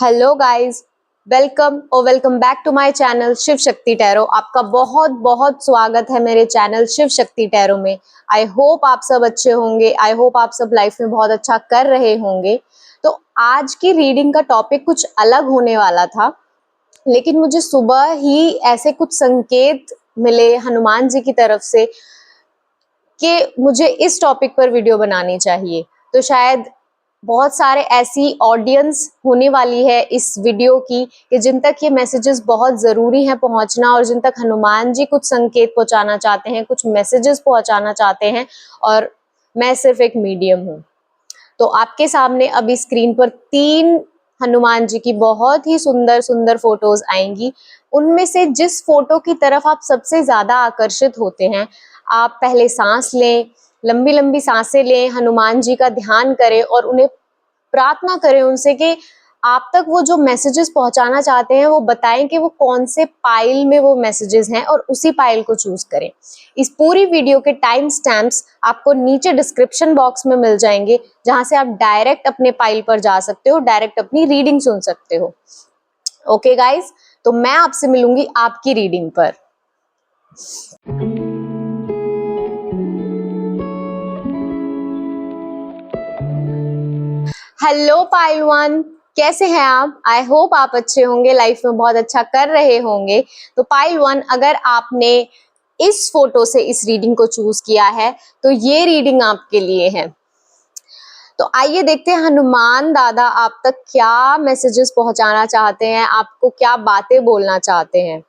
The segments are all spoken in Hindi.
Hello guys, welcome back to my channel Shiv Shakti tarot. आपका बहुत बहुत स्वागत है मेरे चैनल शिव शक्ति टैरो में। आई होप आप सब अच्छे होंगे। आई होप आप सब लाइफ में बहुत अच्छा कर रहे होंगे। तो आज की रीडिंग का टॉपिक कुछ अलग होने वाला था, लेकिन मुझे सुबह ही ऐसे कुछ संकेत मिले हनुमान जी की तरफ से कि मुझे इस टॉपिक पर वीडियो बनानी चाहिए। तो शायद बहुत सारे ऐसी ऑडियंस होने वाली है इस वीडियो की कि जिन तक ये मैसेजेस बहुत ज़रूरी हैं पहुंचना, और जिन तक हनुमान जी कुछ संकेत पहुंचाना चाहते हैं, कुछ मैसेजेस पहुंचाना चाहते हैं, और मैं सिर्फ एक मीडियम हूँ। तो आपके सामने अभी स्क्रीन पर 3 हनुमान जी की बहुत ही सुंदर सुंदर फोटोज आएंगी। उनमें से जिस फोटो की तरफ आप सबसे ज़्यादा आकर्षित होते हैं, आप पहले सांस लें, लंबी लंबी सांसें लें, हनुमान जी का ध्यान करें और उन्हें प्रार्थना करें उनसे कि आप तक वो जो मैसेजेस पहुंचाना चाहते हैं वो बताएं कि वो कौन से पाइल में वो मैसेजेस हैं, और उसी पाइल को चूज करें। इस पूरी वीडियो के टाइम स्टैम्प्स आपको नीचे डिस्क्रिप्शन बॉक्स में मिल जाएंगे, जहां से आप डायरेक्ट अपने पाइल पर जा सकते हो, डायरेक्ट अपनी रीडिंग सुन सकते हो। ओके गाइज, तो मैं आपसे मिलूंगी आपकी रीडिंग पर। हेलो पाइल 1, कैसे हैं आप? आई होप आप अच्छे होंगे, लाइफ में बहुत अच्छा कर रहे होंगे। तो पाइल 1, अगर आपने इस फोटो से इस रीडिंग को चूज किया है तो ये रीडिंग आपके लिए है। तो आइए देखते हैं हनुमान दादा आप तक क्या मैसेजेस पहुंचाना चाहते हैं, आपको क्या बातें बोलना चाहते हैं।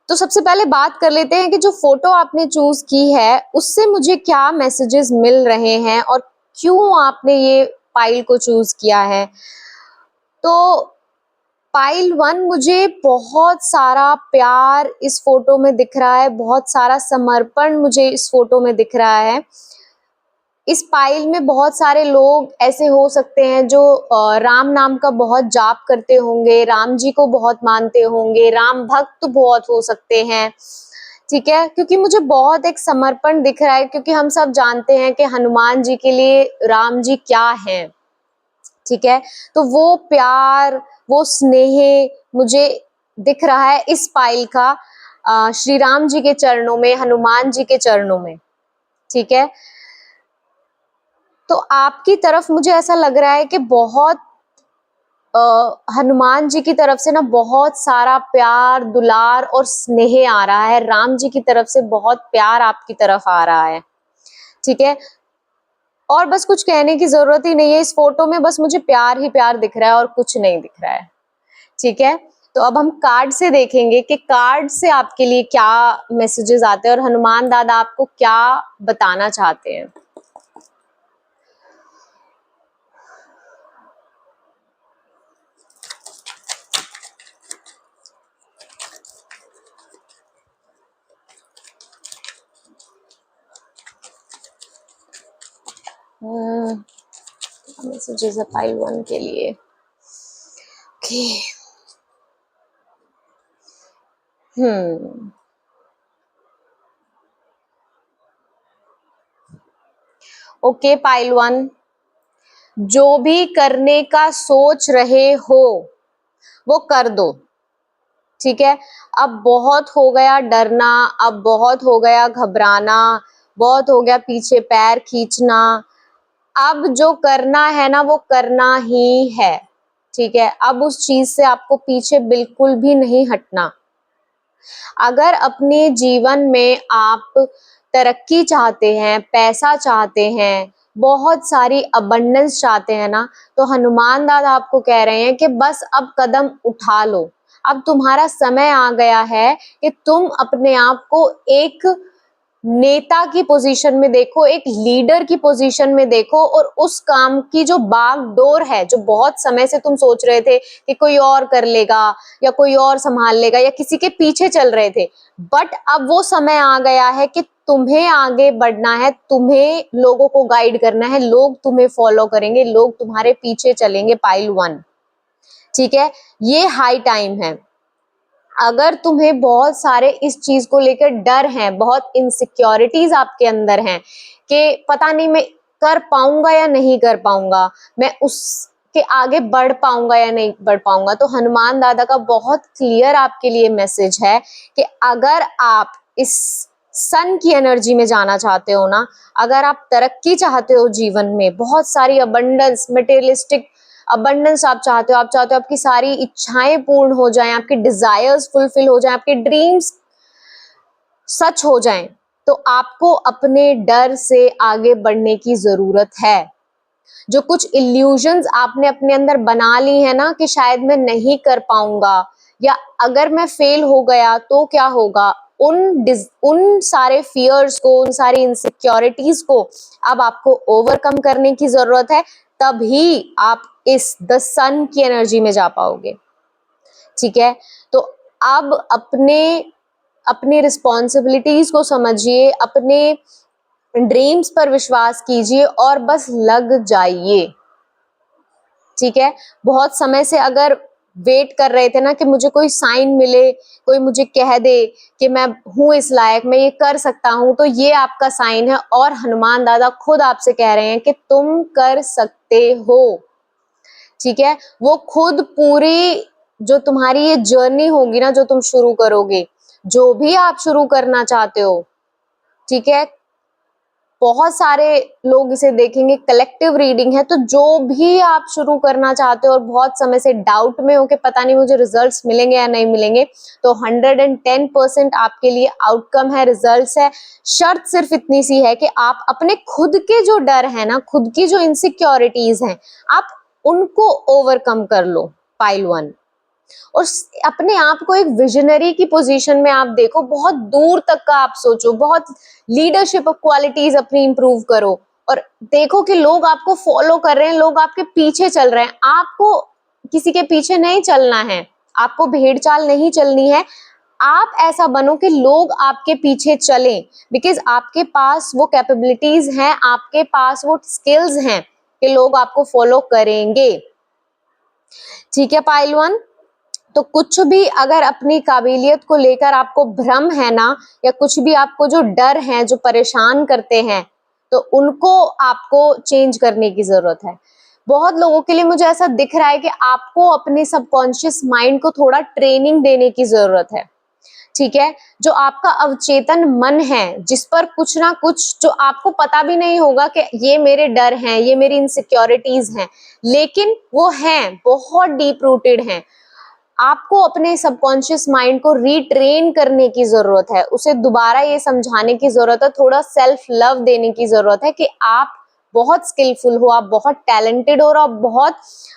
तो सबसे पहले बात कर लेते हैं कि जो फोटो आपने चूज की है उससे मुझे क्या मैसेजेस मिल रहे हैं और क्यों आपने ये पाइल को चूज किया है। तो पाइल 1, मुझे बहुत सारा प्यार इस फोटो में दिख रहा है, बहुत सारा समर्पण मुझे इस फोटो में दिख रहा है। इस पाइल में बहुत सारे लोग ऐसे हो सकते हैं जो राम नाम का बहुत जाप करते होंगे, राम जी को बहुत मानते होंगे, राम भक्त बहुत हो सकते हैं। ठीक है, क्योंकि मुझे बहुत एक समर्पण दिख रहा है, क्योंकि हम सब जानते हैं कि हनुमान जी के लिए राम जी क्या हैं। ठीक है, तो वो प्यार, वो स्नेह मुझे दिख रहा है इस पाइल का श्री राम जी के चरणों में, हनुमान जी के चरणों में। ठीक है, तो आपकी तरफ मुझे ऐसा लग रहा है कि बहुत हनुमान जी की तरफ से ना बहुत सारा प्यार, दुलार और स्नेह आ रहा है। राम जी की तरफ से बहुत प्यार आपकी तरफ आ रहा है। ठीक है, और बस कुछ कहने की जरूरत ही नहीं है, इस फोटो में बस मुझे प्यार ही प्यार दिख रहा है और कुछ नहीं दिख रहा है। ठीक है, तो अब हम कार्ड से देखेंगे कि कार्ड से आपके लिए क्या मैसेजेस आते हैं और हनुमान दादा आपको क्या बताना चाहते हैं। मैसेजेस है पाइल 1 के लिए। ओके, ओके पाइल 1, जो भी करने का सोच रहे हो वो कर दो। ठीक है, अब बहुत हो गया डरना, अब बहुत हो गया घबराना, बहुत हो गया पीछे पैर खींचना। अब जो करना है ना वो करना ही है। ठीक है, अब उस चीज से आपको पीछे बिल्कुल भी नहीं हटना। अगर अपने जीवन में आप तरक्की चाहते हैं, पैसा चाहते हैं, बहुत सारी अबंडेंस चाहते हैं ना, तो हनुमान दादा आपको कह रहे हैं कि बस अब कदम उठा लो। अब तुम्हारा समय आ गया है कि तुम अपने आप को एक नेता की पोजीशन में देखो, एक लीडर की पोजीशन में देखो, और उस काम की जो बागडोर है, जो बहुत समय से तुम सोच रहे थे कि कोई और कर लेगा या कोई और संभाल लेगा या किसी के पीछे चल रहे थे, बट अब वो समय आ गया है कि तुम्हें आगे बढ़ना है, तुम्हें लोगों को गाइड करना है, लोग तुम्हें फॉलो करेंगे, लोग तुम्हारे पीछे चलेंगे पाइल 1। ठीक है, ये हाई टाइम है। अगर तुम्हें बहुत सारे इस चीज को लेकर डर है, बहुत इनसिक्योरिटीज आपके अंदर हैं कि पता नहीं मैं कर पाऊंगा या नहीं कर पाऊंगा, मैं उस कि आगे बढ़ पाऊंगा या नहीं बढ़ पाऊंगा। तो हनुमान दादा का बहुत क्लियर आपके लिए मैसेज है कि अगर आप इस सन की एनर्जी में जाना चाहते हो ना, अगर आप तरक्की चाहते हो जीवन में, बहुत सारी अबंडेंस, मटेरियलिस्टिक अबंडेंस आप चाहते हो, आपकी सारी इच्छाएं पूर्ण हो जाएं, आपके डिजायर्स फुलफिल हो जाएं, आपके ड्रीम्स सच हो जाएं, तो आपको अपने डर से आगे बढ़ने की जरूरत है। जो कुछ इल्यूजन्स आपने अपने अंदर बना ली है ना कि शायद मैं नहीं कर पाऊंगा, या अगर मैं फेल हो गया तो क्या होगा, उन सारे फियर्स को, उन सारी इनसिक्योरिटीज को अब आपको ओवरकम करने की जरूरत है। तभी आप इस द सन की एनर्जी में जा पाओगे। ठीक है, तो अब अपनी रिस्पॉन्सिबिलिटीज को समझिए, अपने ड्रीम्स पर विश्वास कीजिए और बस लग जाइए। ठीक है, बहुत समय से अगर वेट कर रहे थे ना कि मुझे कोई साइन मिले, कोई मुझे कह दे कि मैं हूं इस लायक, मैं ये कर सकता हूं, तो ये आपका साइन है। और हनुमान दादा खुद आपसे कह रहे हैं कि तुम कर सकते हो। ठीक है, वो खुद पूरी जो तुम्हारी ये जर्नी होगी ना, जो तुम शुरू करोगे, जो भी आप शुरू करना चाहते हो, ठीक है, बहुत सारे लोग इसे देखेंगे, कलेक्टिव रीडिंग है, तो जो भी आप शुरू करना चाहते हो और बहुत समय से डाउट में हो कि पता नहीं मुझे रिजल्ट्स मिलेंगे या नहीं मिलेंगे, तो 110% आपके लिए आउटकम है, रिजल्ट्स है। शर्त सिर्फ इतनी सी है कि आप अपने खुद के जो डर है ना, खुद की जो इनसिक्योरिटीज हैं, आप उनको ओवरकम कर लो, पाइल 1। और अपने आप को एक विजनरी की पोजीशन में आप देखो, बहुत दूर तक का आप सोचो, बहुत लीडरशिप क्वालिटीज अपनी इंप्रूव करो, और देखो कि लोग आपको फॉलो कर रहे हैं, लोग आपके पीछे चल रहे हैं। आपको किसी के पीछे नहीं चलना है, आपको भेड़ चाल नहीं चलनी है। आप ऐसा बनो कि लोग आपके पीछे चलें, बिकॉज आपके पास वो कैपेबिलिटीज हैं, आपके पास वो स्किल्स हैं कि लोग आपको फॉलो करेंगे। ठीक है पाइल 1, तो कुछ भी अगर अपनी काबिलियत को लेकर आपको भ्रम है ना, या कुछ भी आपको जो डर है, जो परेशान करते हैं, तो उनको आपको चेंज करने की जरूरत है। बहुत लोगों के लिए मुझे ऐसा दिख रहा है कि आपको अपने सबकॉन्शियस माइंड को थोड़ा ट्रेनिंग देने की जरूरत है। ठीक है, जो आपका अवचेतन मन है, जिस पर कुछ ना कुछ, जो आपको पता भी नहीं होगा कि ये मेरे डर हैं, ये मेरी इनसिक्योरिटीज हैं, लेकिन वो हैं, बहुत डीप रूटेड हैं। आपको अपने सबकॉन्शियस माइंड को रीट्रेन करने की जरूरत है, उसे दोबारा ये समझाने की जरूरत है, थोड़ा सेल्फ लव देने की जरूरत है कि आप बहुत स्किलफुल हो, आप बहुत टैलेंटेड हो, और आप बहुत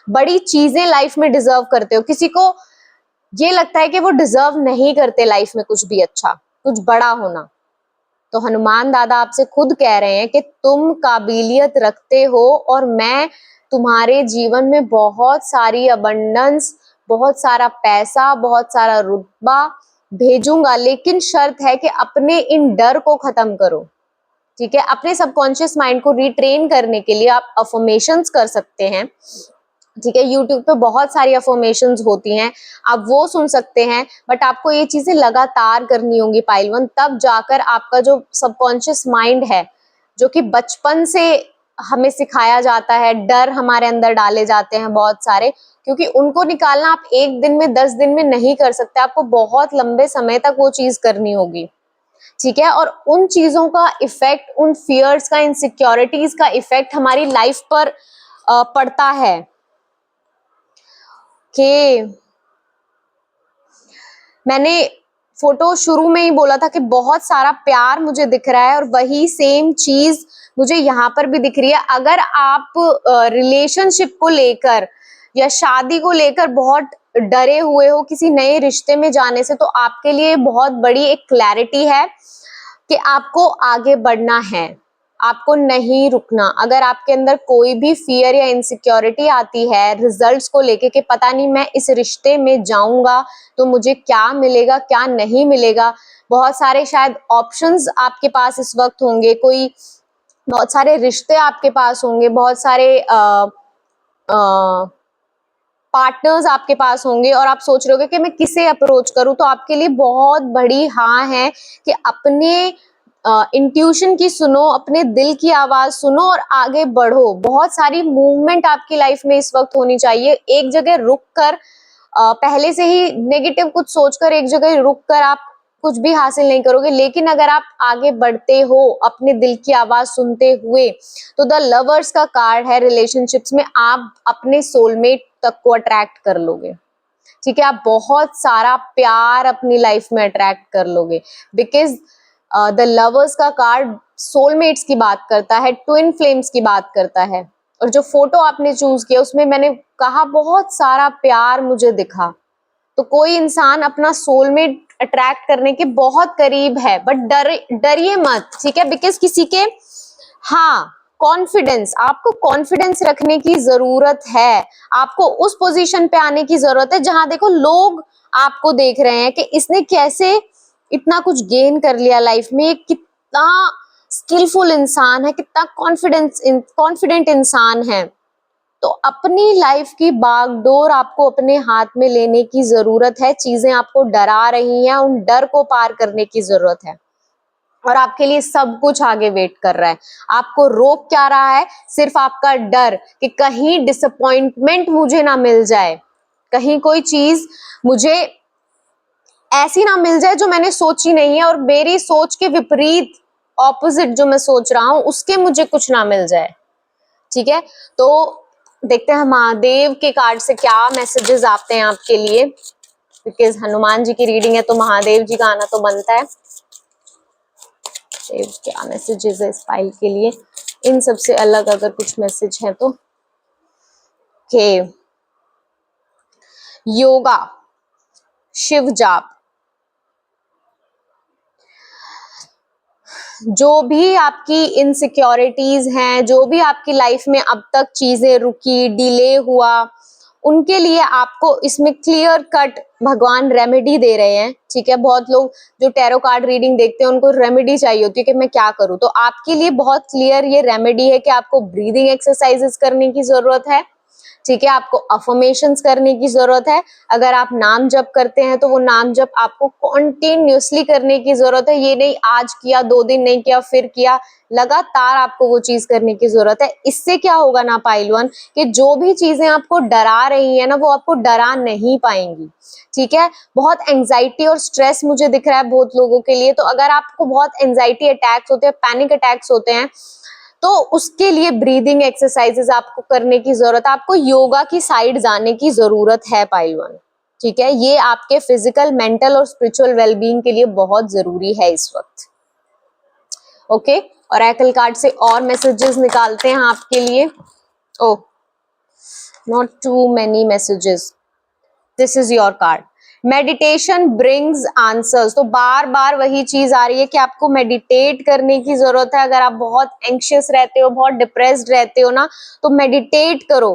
बड़ी चीजें लाइफ में डिजर्व करते हो। किसी को ये लगता है कि वो डिजर्व नहीं करते लाइफ में कुछ भी अच्छा, कुछ बड़ा होना। तो हनुमान दादा आपसे खुद कह रहे हैं कि तुम काबिलियत रखते हो, और मैं तुम्हारे जीवन में बहुत सारी अबंडेंस, बहुत सारा पैसा, बहुत सारा रुतबा भेजूंगा, लेकिन शर्त है कि अपने इन डर को खत्म करो। ठीक है, अपने सबकॉन्शियस माइंड को रिट्रेन करने के लिए आप अफर्मेशंस कर सकते हैं। ठीक है, यूट्यूब पे बहुत सारी अफर्मेशंस होती हैं, आप वो सुन सकते हैं, बट आपको ये चीजें लगातार करनी होंगी पाइल 1, तब जाकर आपका जो सबकॉन्शियस माइंड है, जो कि बचपन से हमें सिखाया जाता है, डर हमारे अंदर डाले जाते हैं बहुत सारे, क्योंकि उनको निकालना आप एक दिन में, 10 दिन में नहीं कर सकते, आपको बहुत लंबे समय तक वो चीज करनी होगी। ठीक है, और उन चीजों का इफेक्ट, उन फियर्स का, इनसिक्योरिटीज का इफेक्ट हमारी लाइफ पर पड़ता है। कि मैंने फोटो शुरू में ही बोला था कि बहुत सारा प्यार मुझे दिख रहा है, और वही सेम चीज मुझे यहाँ पर भी दिख रही है। अगर आप रिलेशनशिप को लेकर या शादी को लेकर बहुत डरे हुए हो किसी नए रिश्ते में जाने से, तो आपके लिए बहुत बड़ी एक क्लैरिटी है कि आपको आगे बढ़ना है, आपको नहीं रुकना। अगर आपके अंदर कोई भी फियर या इनसिक्योरिटी आती है रिजल्ट्स को लेके कि पता नहीं मैं इस रिश्ते में जाऊंगा तो मुझे क्या मिलेगा, क्या नहीं मिलेगा, बहुत सारे शायद ऑप्शंस आपके पास इस वक्त होंगे, कोई बहुत सारे रिश्ते आपके पास होंगे, बहुत सारे पार्टनर्स आपके पास होंगे, और आप सोच रहे होगे कि मैं किसे अप्रोच करूं, तो आपके लिए बहुत बड़ी हाँ है कि अपने इंट्यूशन की सुनो, अपने दिल की आवाज सुनो और आगे बढ़ो। बहुत सारी मूवमेंट आपकी लाइफ में इस वक्त होनी चाहिए। एक जगह रुक कर पहले से ही नेगेटिव कुछ सोचकर एक जगह रुक कर आप कुछ भी हासिल नहीं करोगे, लेकिन अगर आप आगे बढ़ते हो अपने दिल की आवाज सुनते हुए, तो द लवर्स का कार्ड है, रिलेशनशिप्स में आप अपने सोलमेट तक को अट्रैक्ट कर लोगे। ठीक है, आप बहुत सारा प्यार अपनी लाइफ में अट्रैक्ट कर लोगे, बिकॉज द लवर्स का कार्ड सोलमेट्स की बात करता है, ट्विन फ्लेम्स की बात करता है। और जो फोटो आपने चूज किया उसमें मैंने कहा बहुत सारा प्यार मुझे दिखा, तो कोई इंसान अपना सोलमेट अट्रैक्ट करने के बहुत करीब है। बट डरिए मत, ठीक है, बिकॉज किसी के, हाँ, कॉन्फिडेंस, आपको कॉन्फिडेंस रखने की जरूरत है। आपको उस पोजीशन पे आने की जरूरत है जहां देखो लोग आपको देख रहे हैं कि इसने कैसे इतना कुछ गेन कर लिया लाइफ में, ये कितना स्किलफुल इंसान है, कितना कॉन्फिडेंट इंसान है। तो अपनी लाइफ की बागडोर आपको अपने हाथ में लेने की जरूरत है। चीजें आपको डरा रही हैं, उन डर को पार करने की जरूरत है, और आपके लिए सब कुछ आगे वेट कर रहा है। आपको रोक क्या रहा है? सिर्फ आपका डर कि कहीं डिसअपॉइंटमेंट मुझे ना मिल जाए, कहीं कोई चीज मुझे ऐसी ना मिल जाए जो मैंने सोची नहीं है, और मेरी सोच के विपरीत, ऑपोजिट जो मैं सोच रहा हूं उसके मुझे कुछ ना मिल जाए। ठीक है, तो देखते हैं महादेव के कार्ड से क्या मैसेजेस आते हैं आपके लिए, बिकॉज हनुमान जी की रीडिंग है तो महादेव जी का आना तो बनता है। क्या मैसेजेस है इस फाइल के लिए, इन सबसे अलग अगर कुछ मैसेज है तो। के योगा, शिव जाप, जो भी आपकी इनसिक्योरिटीज हैं, जो भी आपकी लाइफ में अब तक चीजें रुकी, डिले हुआ, उनके लिए आपको इसमें क्लियर कट भगवान रेमेडी दे रहे हैं। ठीक है, बहुत लोग जो टैरो कार्ड रीडिंग देखते हैं उनको रेमेडी चाहिए होती है कि मैं क्या करूं, तो आपके लिए बहुत क्लियर ये रेमेडी है कि आपको ब्रीदिंग एक्सरसाइजेस करने की जरूरत है। ठीक है, आपको अफर्मेशंस करने की जरूरत है। अगर आप नाम जप करते हैं तो वो नाम जप आपको कॉन्टिन्यूसली करने की जरूरत है। ये नहीं आज किया, 2 दिन नहीं किया, फिर किया, लगातार आपको वो चीज करने की जरूरत है। इससे क्या होगा ना पाइलवान, कि जो भी चीजें आपको डरा रही है ना वो आपको डरा नहीं पाएंगी। ठीक है, बहुत एंजाइटी और स्ट्रेस मुझे दिख रहा है बहुत लोगों के लिए, तो अगर आपको बहुत एंजाइटी अटैक्स होते हैं, पैनिक अटैक्स होते हैं, तो उसके लिए ब्रीदिंग एक्सरसाइजेस आपको करने की जरूरत है। आपको योगा की साइड जाने की जरूरत है पाइलवान। ठीक है, ये आपके फिजिकल, मेंटल और स्पिरिचुअल वेलबींग के लिए बहुत जरूरी है इस वक्त। ओके, ऑरेकल कार्ड से और मैसेजेस निकालते हैं आपके लिए। Oh, not too many messages, this is your card. Meditation brings answers, तो बार बार वही चीज आ रही है कि आपको मेडिटेट करने की जरूरत है। अगर आप बहुत एंग्शियस रहते हो, बहुत डिप्रेस्ड रहते हो ना, तो मेडिटेट करो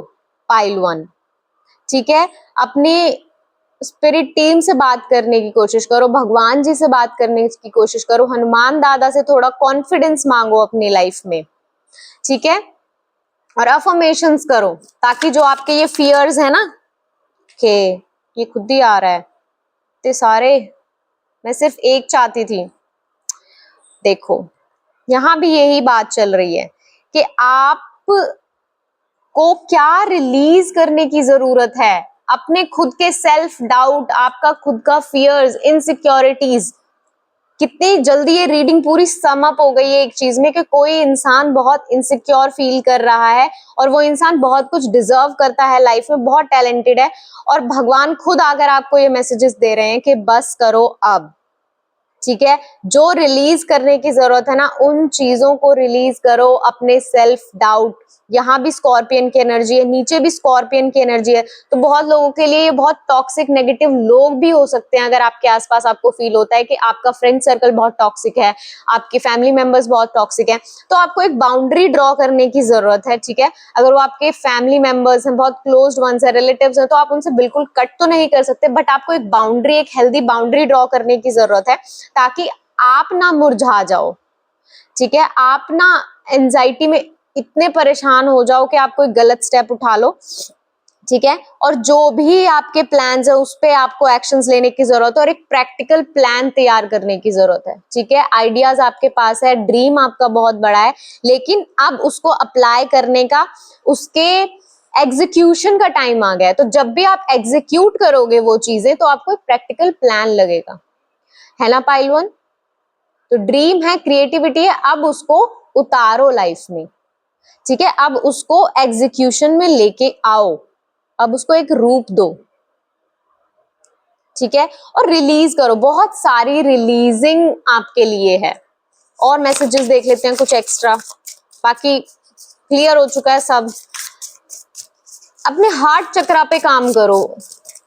पाइल वन। ठीक है, अपनी स्पिरिट टीम से बात करने की कोशिश करो, भगवान जी से बात करने की कोशिश करो, हनुमान दादा से थोड़ा कॉन्फिडेंस मांगो अपनी लाइफ में। ठीक है, और अफर्मेशंस करो, ताकि जो आपके ये फियर्स है ना, के ये खुद ही आ रहा है, ते सारे, मैं सिर्फ एक चाहती थी। देखो, यहां भी यही बात चल रही है कि आप को क्या रिलीज करने की जरूरत है। अपने खुद के सेल्फ डाउट, आपका खुद का फियर्स, इनसिक्योरिटीज। कितनी जल्दी ये रीडिंग पूरी सम अप हो गई है एक चीज में कि कोई इंसान बहुत इनसिक्योर फील कर रहा है और वो इंसान बहुत कुछ डिजर्व करता है लाइफ में, बहुत टैलेंटेड है, और भगवान खुद आकर आपको ये मैसेजेस दे रहे हैं कि बस करो अब। ठीक है, जो रिलीज करने की जरूरत है ना, उन चीजों को रिलीज करो, अपने सेल्फ डाउट। यहाँ भी स्कॉर्पियन की एनर्जी है, नीचे भी स्कॉर्पियन की एनर्जी है, तो बहुत लोगों के लिए ये बहुत टॉक्सिक नेगेटिव लोग भी हो सकते हैं। अगर आपके आसपास आपको फील होता है कि आपका फ्रेंड सर्कल बहुत टॉक्सिक है, आपके फैमिली मेंबर्स बहुत टॉक्सिक हैं, तो आपको एक बाउंड्री ड्रॉ करने की जरूरत है। ठीक है, अगर वो आपके फैमिली मेंबर्स हैं, बहुत क्लोज वंस है, रिलेटिव्स हैं, तो आप उनसे बिल्कुल कट तो नहीं कर सकते, बट आपको एक बाउंड्री, एक हेल्दी बाउंड्री ड्रॉ करने की जरूरत है, ताकि आप ना मुरझा जाओ। ठीक है, आप ना एंजाइटी में इतने परेशान हो जाओ कि आप कोई गलत स्टेप उठा लो। ठीक है। और जो भी आपके प्लान्स है उस पे आपको एक्शंस लेने की जरूरत है और एक प्रैक्टिकल प्लान तैयार करने की जरूरत है। ठीक है, आइडियाज आपके पास है, ड्रीम आपका बहुत बड़ा है, लेकिन अब उसको अप्लाई करने का, उसके एग्जीक्यूशन का टाइम आ गया है। तो जब भी आप एग्जीक्यूट करोगे वो चीजें, तो आपको एक प्रैक्टिकल प्लान लगेगा, है ना पाइल वन। तो ड्रीम है, क्रिएटिविटी है, अब उसको उतारो लाइफ में। ठीक है, अब उसको एग्जीक्यूशन में लेके आओ, अब उसको एक रूप दो। ठीक है, और रिलीज करो, बहुत सारी रिलीजिंग आपके लिए है। और मैसेजेस देख लेते हैं कुछ एक्स्ट्रा, बाकी क्लियर हो चुका है सब। अपने हार्ट चक्रा पे काम करो।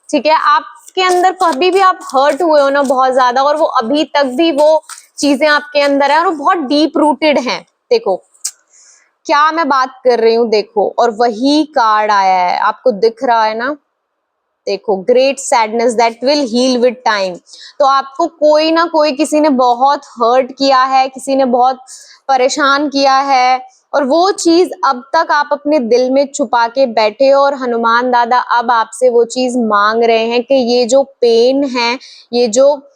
ठीक है, आपके अंदर कभी भी आप हर्ट हुए हो ना बहुत ज्यादा, और वो अभी तक भी वो चीजें आपके अंदर है और वो बहुत डीप रूटेड हैं। देखो क्या मैं बात कर रही हूँ, देखो, और वही कार्ड आया है, आपको दिख रहा है ना, देखो, great sadness that will heal with time. तो आपको कोई ना कोई, किसी ने बहुत हर्ट किया है, किसी ने बहुत परेशान किया है, और वो चीज अब तक आप अपने दिल में छुपा के बैठे हो, और हनुमान दादा अब आपसे वो चीज मांग रहे हैं कि ये जो पेन है, ये जो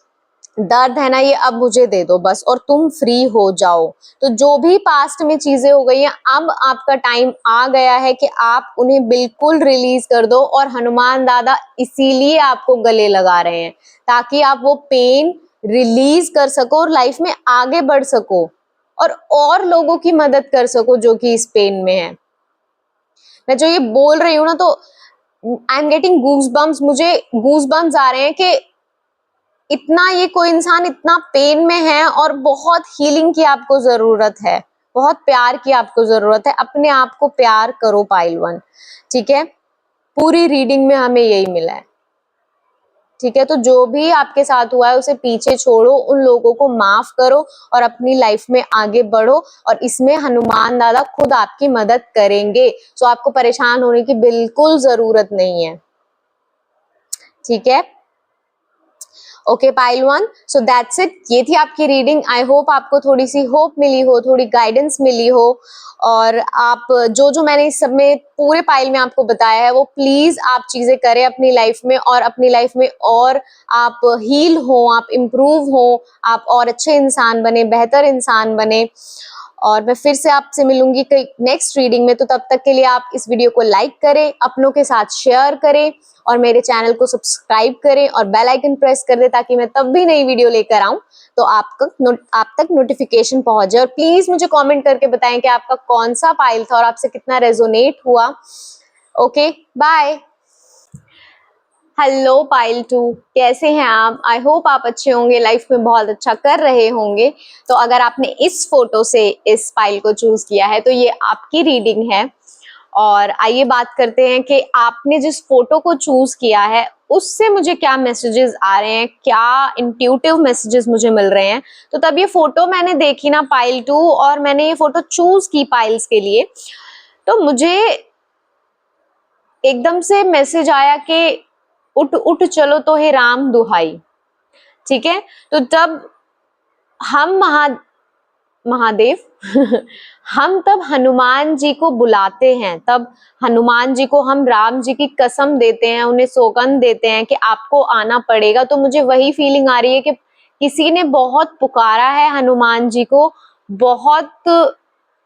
दर्द है ना, ये अब मुझे दे दो बस, और तुम फ्री हो जाओ। तो जो भी पास्ट में चीजें हो गई हैं, अब आपका टाइम आ गया है कि आप उन्हें बिल्कुल रिलीज कर दो। और हनुमान दादा इसीलिए आपको गले लगा रहे हैं, ताकि आप वो पेन रिलीज कर सको और लाइफ में आगे बढ़ सको, और लोगों की मदद कर सको जो कि इस पेन में है। मैं जो ये बोल रही हूँ ना, तो I am getting goose bumps, मुझे गूज बम्स आ रहे हैं कि इतना, ये कोई इंसान इतना पेन में है और बहुत हीलिंग की आपको जरूरत है, बहुत प्यार की आपको जरूरत है। अपने आप को प्यार करो पाइल वन। ठीक है, पूरी रीडिंग में हमें यही मिला है। ठीक है, तो जो भी आपके साथ हुआ है उसे पीछे छोड़ो, उन लोगों को माफ करो और अपनी लाइफ में आगे बढ़ो, और इसमें हनुमान दादा खुद आपकी मदद करेंगे। तो आपको परेशान होने की बिल्कुल जरूरत नहीं है। ठीक है, okay pile one, so that's it. ये थी आपकी रीडिंग। आई होप आपको थोड़ी सी होप मिली हो, थोड़ी गाइडेंस मिली हो, और आप जो जो मैंने इस सब में पूरे पाइल में आपको बताया है वो प्लीज आप चीजें करें अपनी लाइफ में, और अपनी लाइफ में और आप हील हो, आप इम्प्रूव हो, आप और अच्छे इंसान बने, बेहतर इंसान बने। और मैं फिर से आपसे मिलूंगी नेक्स्ट रीडिंग में। तो तब तक के लिए आप इस वीडियो को लाइक करें, अपनों के साथ शेयर करें, और मेरे चैनल को सब्सक्राइब करें और बेल आइकन प्रेस कर दें, ताकि मैं तब भी नई वीडियो लेकर आऊं तो आप तक नोटिफिकेशन पहुंच जाए। और प्लीज मुझे कमेंट करके बताएं कि आपका कौन सा पाइल था और आपसे कितना रेजोनेट हुआ। Okay, bye. हेलो पाइल 2, कैसे हैं आप? आई होप आप अच्छे होंगे, लाइफ में बहुत अच्छा कर रहे होंगे। तो अगर आपने इस फोटो से इस पाइल को चूज किया है तो ये आपकी रीडिंग है। और आइए बात करते हैं कि आपने जिस फोटो को चूज किया है उससे मुझे क्या मैसेजेस आ रहे हैं, क्या इंट्यूटिव मैसेजेस मुझे मिल रहे हैं। तो तब ये फोटो मैंने देखी ना पाइल 2, और मैंने ये फोटो चूज की पाइल्स के लिए, तो मुझे एकदम से मैसेज आया कि उठ उठ चलो तो हे राम दुहाई। ठीक है, तो तब हम महादेव हम तब हनुमान जी को बुलाते हैं, तब हनुमान जी को हम राम जी की कसम देते हैं, उन्हें सौगंध देते हैं कि आपको आना पड़ेगा। तो मुझे वही फीलिंग आ रही है कि किसी ने बहुत पुकारा है हनुमान जी को, बहुत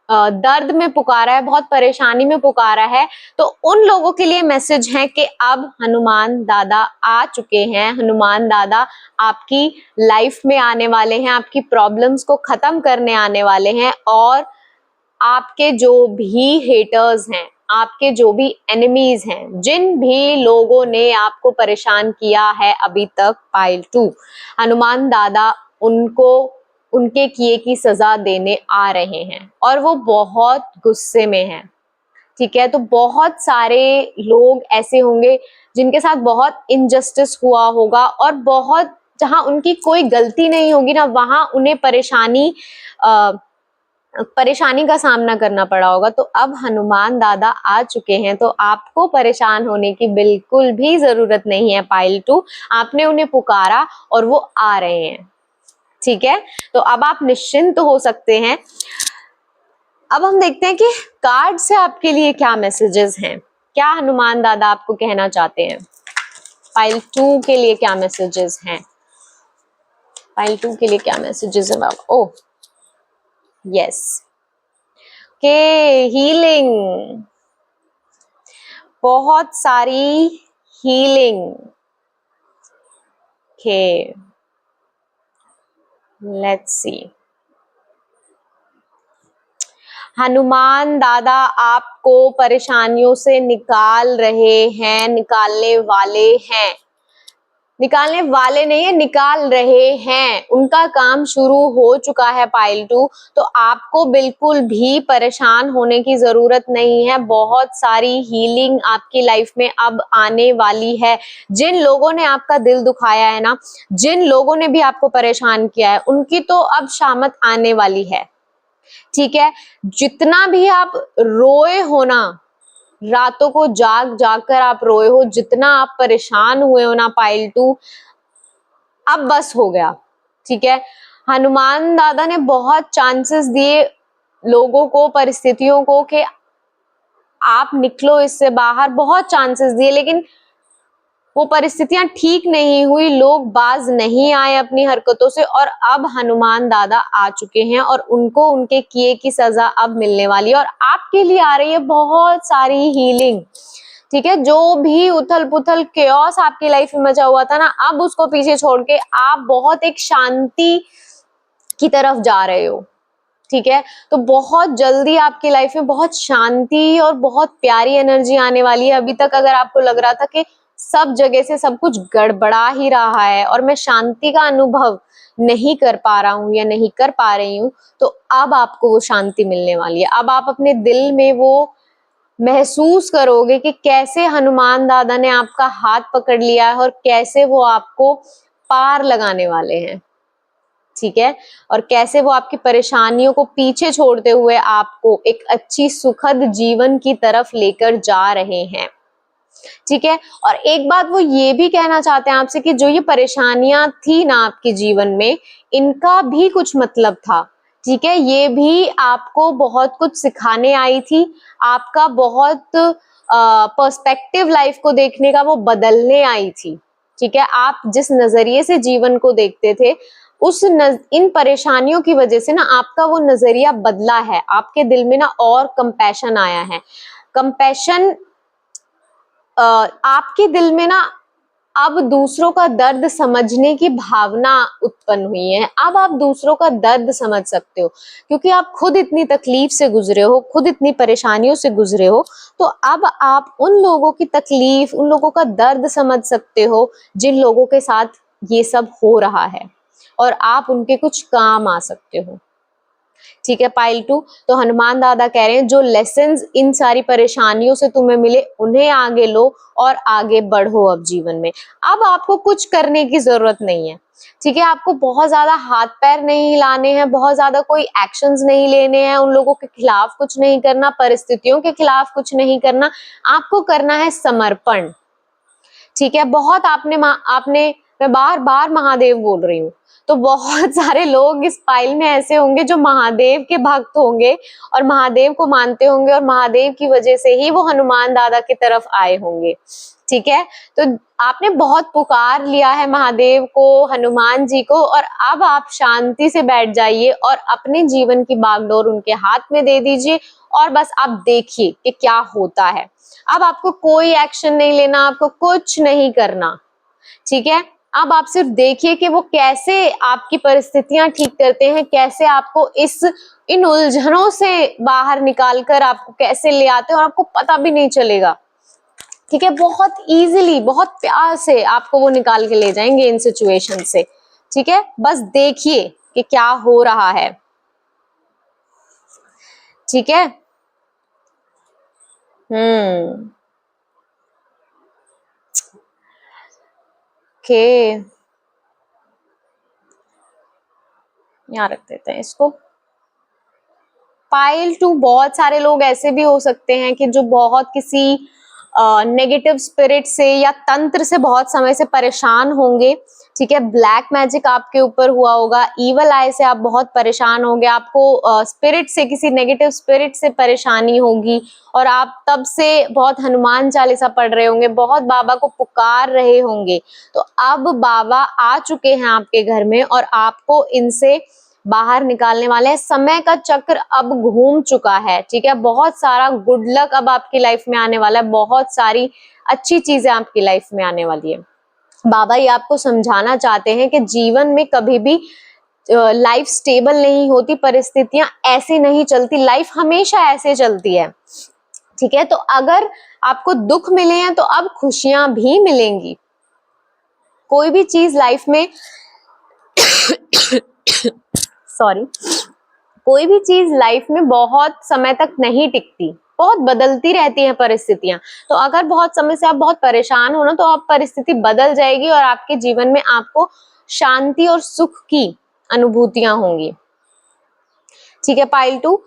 दर्द में पुकारा है, बहुत परेशानी में पुकारा है। तो उन लोगों के लिए मैसेज है कि अब हनुमान दादा आ चुके हैं, हनुमान दादा आपकी लाइफ में आने वाले हैं, आपकी प्रॉब्लम्स को खत्म करने आने वाले हैं, और आपके जो भी हेटर्स हैं, आपके जो भी एनिमीज हैं, जिन भी लोगों ने आपको परेशान किया है अभी तक पाइल 2, हनुमान दादा उनको उनके किए की सजा देने आ रहे हैं, और वो बहुत गुस्से में हैं। ठीक है, तो बहुत सारे लोग ऐसे होंगे जिनके साथ बहुत इनजस्टिस हुआ होगा, और बहुत, जहां उनकी कोई गलती नहीं होगी ना, वहां उन्हें परेशानी का सामना करना पड़ा होगा। तो अब हनुमान दादा आ चुके हैं, तो आपको परेशान होने की बिल्कुल भी जरूरत नहीं है पाइल 2। आपने उन्हें पुकारा और वो आ रहे हैं। ठीक है, तो अब आप निश्चिंत हो सकते हैं। अब हम देखते हैं कि कार्ड से आपके लिए क्या मैसेजेस हैं। क्या हनुमान दादा आपको कहना चाहते हैं? पाइल 2 के लिए क्या मैसेजेस हैं? पाइल 2 के लिए क्या मैसेजेस हैं? ओह यस, के हीलिंग, बहुत सारी हीलिंग के, लेट्स सी। हनुमान दादा आपको परेशानियों से निकाल रहे हैं, निकालने वाले हैं, निकालने वाले नहीं है, निकाल रहे हैं। उनका काम शुरू हो चुका है पाइल 2, तो आपको बिल्कुल भी परेशान होने की जरूरत नहीं है। बहुत सारी हीलिंग आपकी लाइफ में अब आने वाली है। जिन लोगों ने आपका दिल दुखाया है ना, जिन लोगों ने भी आपको परेशान किया है, उनकी तो अब शामत आने वाली है। ठीक है, जितना भी आप रोए हो ना, रातों को जाग जाग कर आप रोए हो, जितना आप परेशान हुए हो ना पाइल 2, अब बस हो गया। ठीक है, हनुमान दादा ने बहुत चांसेस दिए लोगों को, परिस्थितियों को, कि आप निकलो इससे बाहर, बहुत चांसेस दिए, लेकिन वो परिस्थितियां ठीक नहीं हुई, लोग बाज नहीं आए अपनी हरकतों से, और अब हनुमान दादा आ चुके हैं और उनको उनके किए की सजा अब मिलने वाली है। और आपके लिए आ रही है बहुत सारी हीलिंग। ठीक है, जो भी उथल पुथल केओस आपकी लाइफ में मचा हुआ था ना, अब उसको पीछे छोड़ के आप बहुत एक शांति की तरफ जा रहे हो। ठीक है, तो बहुत जल्दी आपकी लाइफ में बहुत शांति और बहुत प्यारी एनर्जी आने वाली है। अभी तक अगर आपको लग रहा था कि सब जगह से सब कुछ गड़बड़ा ही रहा है और मैं शांति का अनुभव नहीं कर पा रहा हूँ या नहीं कर पा रही हूँ, तो अब आपको वो शांति मिलने वाली है। अब आप अपने दिल में वो महसूस करोगे कि कैसे हनुमान दादा ने आपका हाथ पकड़ लिया है और कैसे वो आपको पार लगाने वाले हैं। ठीक है, और कैसे वो आपकी परेशानियों को पीछे छोड़ते हुए आपको एक अच्छी सुखद जीवन की तरफ लेकर जा रहे हैं। ठीक है, और एक बात वो ये भी कहना चाहते हैं आपसे कि जो ये परेशानियां थी ना आपके जीवन में, इनका भी कुछ मतलब था। ठीक है, ये भी आपको बहुत कुछ सिखाने आई थी, आपका बहुत पर्सपेक्टिव लाइफ को देखने का वो बदलने आई थी। ठीक है, आप जिस नजरिए से जीवन को देखते थे, इन परेशानियों की वजह से ना आपका वो नजरिया बदला है, आपके दिल में ना और कंपैशन आया है। कंपैशन आपके दिल में ना अब दूसरों का दर्द समझने की भावना उत्पन्न हुई है। अब आप दूसरों का दर्द समझ सकते हो, क्योंकि आप खुद इतनी तकलीफ से गुजरे हो, खुद इतनी परेशानियों से गुजरे हो, तो अब आप उन लोगों की तकलीफ, उन लोगों का दर्द समझ सकते हो जिन लोगों के साथ ये सब हो रहा है, और आप उनके कुछ काम आ सकते हो। ठीक है, पाइल 2, तो हनुमान दादा कह रहे हैं जो लेसन्स इन सारी परेशानियों से तुम्हें मिले, उन्हें आगे लो और आगे बढ़ो अब जीवन में। अब आपको कुछ करने की जरूरत नहीं है। ठीक है, आपको बहुत ज्यादा हाथ पैर नहीं हिलाने हैं, बहुत ज्यादा कोई एक्शंस नहीं लेने हैं, उन लोगों के खिलाफ कुछ नहीं करना, परिस्थितियों के खिलाफ कुछ नहीं करना, आपको करना है समर्पण। ठीक है, बहुत आपने मैं बार बार महादेव बोल रही हूँ, तो बहुत सारे लोग इस पाइल में ऐसे होंगे जो महादेव के भक्त होंगे और महादेव को मानते होंगे, और महादेव की वजह से ही वो हनुमान दादा की तरफ आए होंगे। ठीक है, तो आपने बहुत पुकार लिया है महादेव को, हनुमान जी को, और अब आप शांति से बैठ जाइए और अपने जीवन की बागडोर उनके हाथ में दे दीजिए, और बस आप देखिए कि क्या होता है। अब आपको कोई एक्शन नहीं लेना, आपको कुछ नहीं करना। ठीक है, अब आप सिर्फ देखिए कि वो कैसे आपकी परिस्थितियां ठीक करते हैं, कैसे आपको इन उलझनों से बाहर निकालकर आपको कैसे ले आते हैं, और आपको पता भी नहीं चलेगा। ठीक है, बहुत इजीली, बहुत प्यार से आपको वो निकाल के ले जाएंगे इन सिचुएशन से। ठीक है, बस देखिए कि क्या हो रहा है। ठीक है, ओके, यहाँ रख देते हैं इसको। पाइल 2, बहुत सारे लोग ऐसे भी हो सकते हैं कि जो बहुत किसी नेगेटिव स्पिरिट से या तंत्र से बहुत समय से परेशान होंगे, ठीक है। ब्लैक मैजिक आपके ऊपर हुआ होगा, ईवल आई से आप बहुत परेशान होंगे, आपको स्पिरिट से, किसी नेगेटिव स्पिरिट से परेशानी होगी और आप तब से बहुत हनुमान चालीसा पढ़ रहे होंगे, बहुत बाबा को पुकार रहे होंगे। तो अब बाबा आ चुके हैं आपके घर में और आपको इनसे बाहर निकालने वाले हैं। समय का चक्र अब घूम चुका है, ठीक है। बहुत सारा गुड लक अब आपकी लाइफ में आने वाला है, बहुत सारी अच्छी चीजें आपकी लाइफ में आने वाली है। बाबा ये आपको समझाना चाहते हैं कि जीवन में कभी भी लाइफ स्टेबल नहीं होती, परिस्थितियां ऐसे नहीं चलती, लाइफ हमेशा ऐसे चलती है, ठीक है। तो अगर आपको दुख मिले हैं तो अब खुशियां भी मिलेंगी। कोई भी चीज लाइफ में सॉरी, कोई भी चीज लाइफ में बहुत समय तक नहीं टिकती, बहुत बदलती रहती हैं परिस्थितियां। तो अगर बहुत समय से आप बहुत परेशान हो ना, तो आप परिस्थिति बदल जाएगी और आपके जीवन में आपको शांति और सुख की अनुभूतियां होंगी, ठीक है। पाइल 2,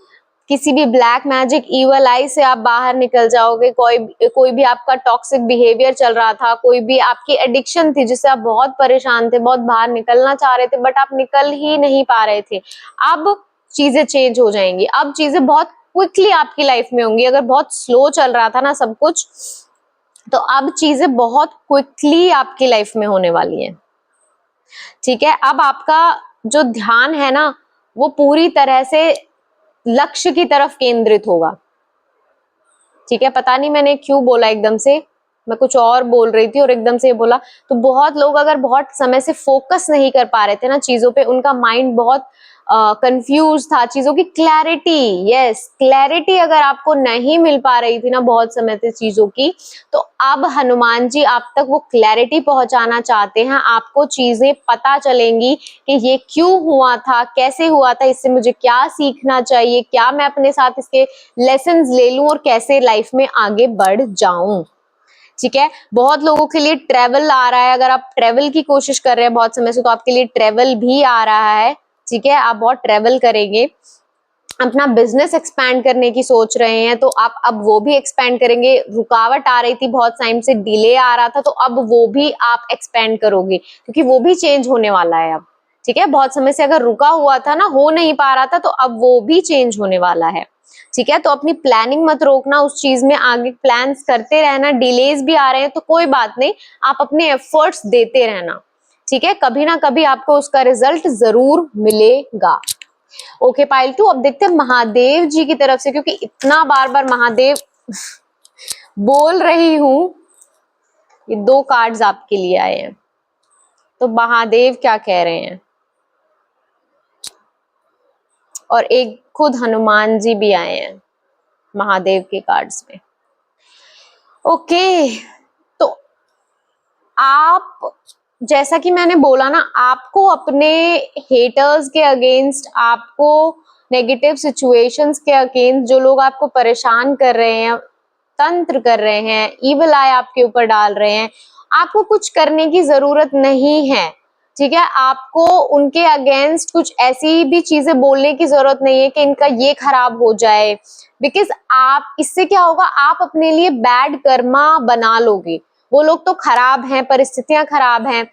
किसी भी ब्लैक मैजिक ईवल आई से आप बाहर निकल जाओगे। कोई भी आपका टॉक्सिक बिहेवियर चल रहा था, कोई भी आपकी एडिक्शन थी जिससे आप बहुत परेशान थे, बहुत बाहर निकलना चाह रहे थे बट आप निकल ही नहीं पा रहे थे, अब चीजें चेंज हो जाएंगी। अब चीजें बहुत क्विकली आपकी लाइफ में होंगी। अगर बहुत स्लो चल रहा था ना सब कुछ, तो अब चीजें बहुत क्विकली आपकी लाइफ में होने वाली है, ठीक है। अब आपका जो ध्यान है ना, वो पूरी तरह से लक्ष्य की तरफ केंद्रित होगा, ठीक है। पता नहीं मैंने क्यों बोला, एकदम से मैं कुछ और बोल रही थी और एकदम से ये बोला। तो बहुत लोग अगर बहुत समय से फोकस नहीं कर पा रहे थे ना चीजों पे, उनका माइंड बहुत कंफ्यूज था, चीजों की क्लैरिटी, यस क्लैरिटी अगर आपको नहीं मिल पा रही थी ना बहुत समय से चीजों की, तो अब हनुमान जी आप तक वो क्लैरिटी पहुंचाना चाहते हैं। आपको चीजें पता चलेंगी कि ये क्यों हुआ था, कैसे हुआ था, इससे मुझे क्या सीखना चाहिए, क्या मैं अपने साथ इसके लेसन्स ले लूं और कैसे लाइफ में आगे बढ़ जाऊं, ठीक है। बहुत लोगों के लिए ट्रेवल आ रहा है। अगर आप ट्रेवल की कोशिश कर रहे हैं बहुत समय से, तो आपके लिए ट्रेवल भी आ रहा है, ठीक है। आप बहुत ट्रेवल करेंगे। अपना बिजनेस एक्सपैंड करने की सोच रहे हैं तो आप अब वो भी एक्सपैंड करेंगे। रुकावट आ रही थी, बहुत टाइम से डिले आ रहा था, तो अब वो भी आप एक्सपैंड करोगे क्योंकि वो भी चेंज होने वाला है अब, ठीक है। बहुत समय से अगर रुका हुआ था ना, हो नहीं पा रहा था, तो अब वो भी चेंज होने वाला है, ठीक है। तो अपनी प्लानिंग मत रोकना, उस चीज में आगे प्लान्स करते रहना। डिलेज भी आ रहे हैं तो कोई बात नहीं, आप अपने एफर्ट्स देते रहना, ठीक है। कभी ना कभी आपको उसका रिजल्ट जरूर मिलेगा। ओके पाइल 2, अब देखते हैं महादेव जी की तरफ से, क्योंकि इतना बार बार महादेव बोल रही हूं। ये 2 कार्ड्स आपके लिए आए हैं, तो महादेव क्या कह रहे हैं, और एक खुद हनुमान जी भी आए हैं महादेव के कार्ड्स में। ओके, तो आप, जैसा कि मैंने बोला ना, आपको अपने हेटर्स के अगेंस्ट, आपको नेगेटिव सिचुएशंस के अगेंस्ट, जो लोग आपको परेशान कर रहे हैं, तंत्र कर रहे हैं, ईवल आई आपके ऊपर डाल रहे हैं, आपको कुछ करने की जरूरत नहीं है, ठीक है। आपको उनके अगेंस्ट कुछ ऐसी भी चीजें बोलने की जरूरत नहीं है कि इनका ये खराब हो जाए, बिकॉज आप, इससे क्या होगा, आप अपने लिए बैड कर्मा बना लोगे। वो लोग तो खराब हैं, परिस्थितियां खराब हैं,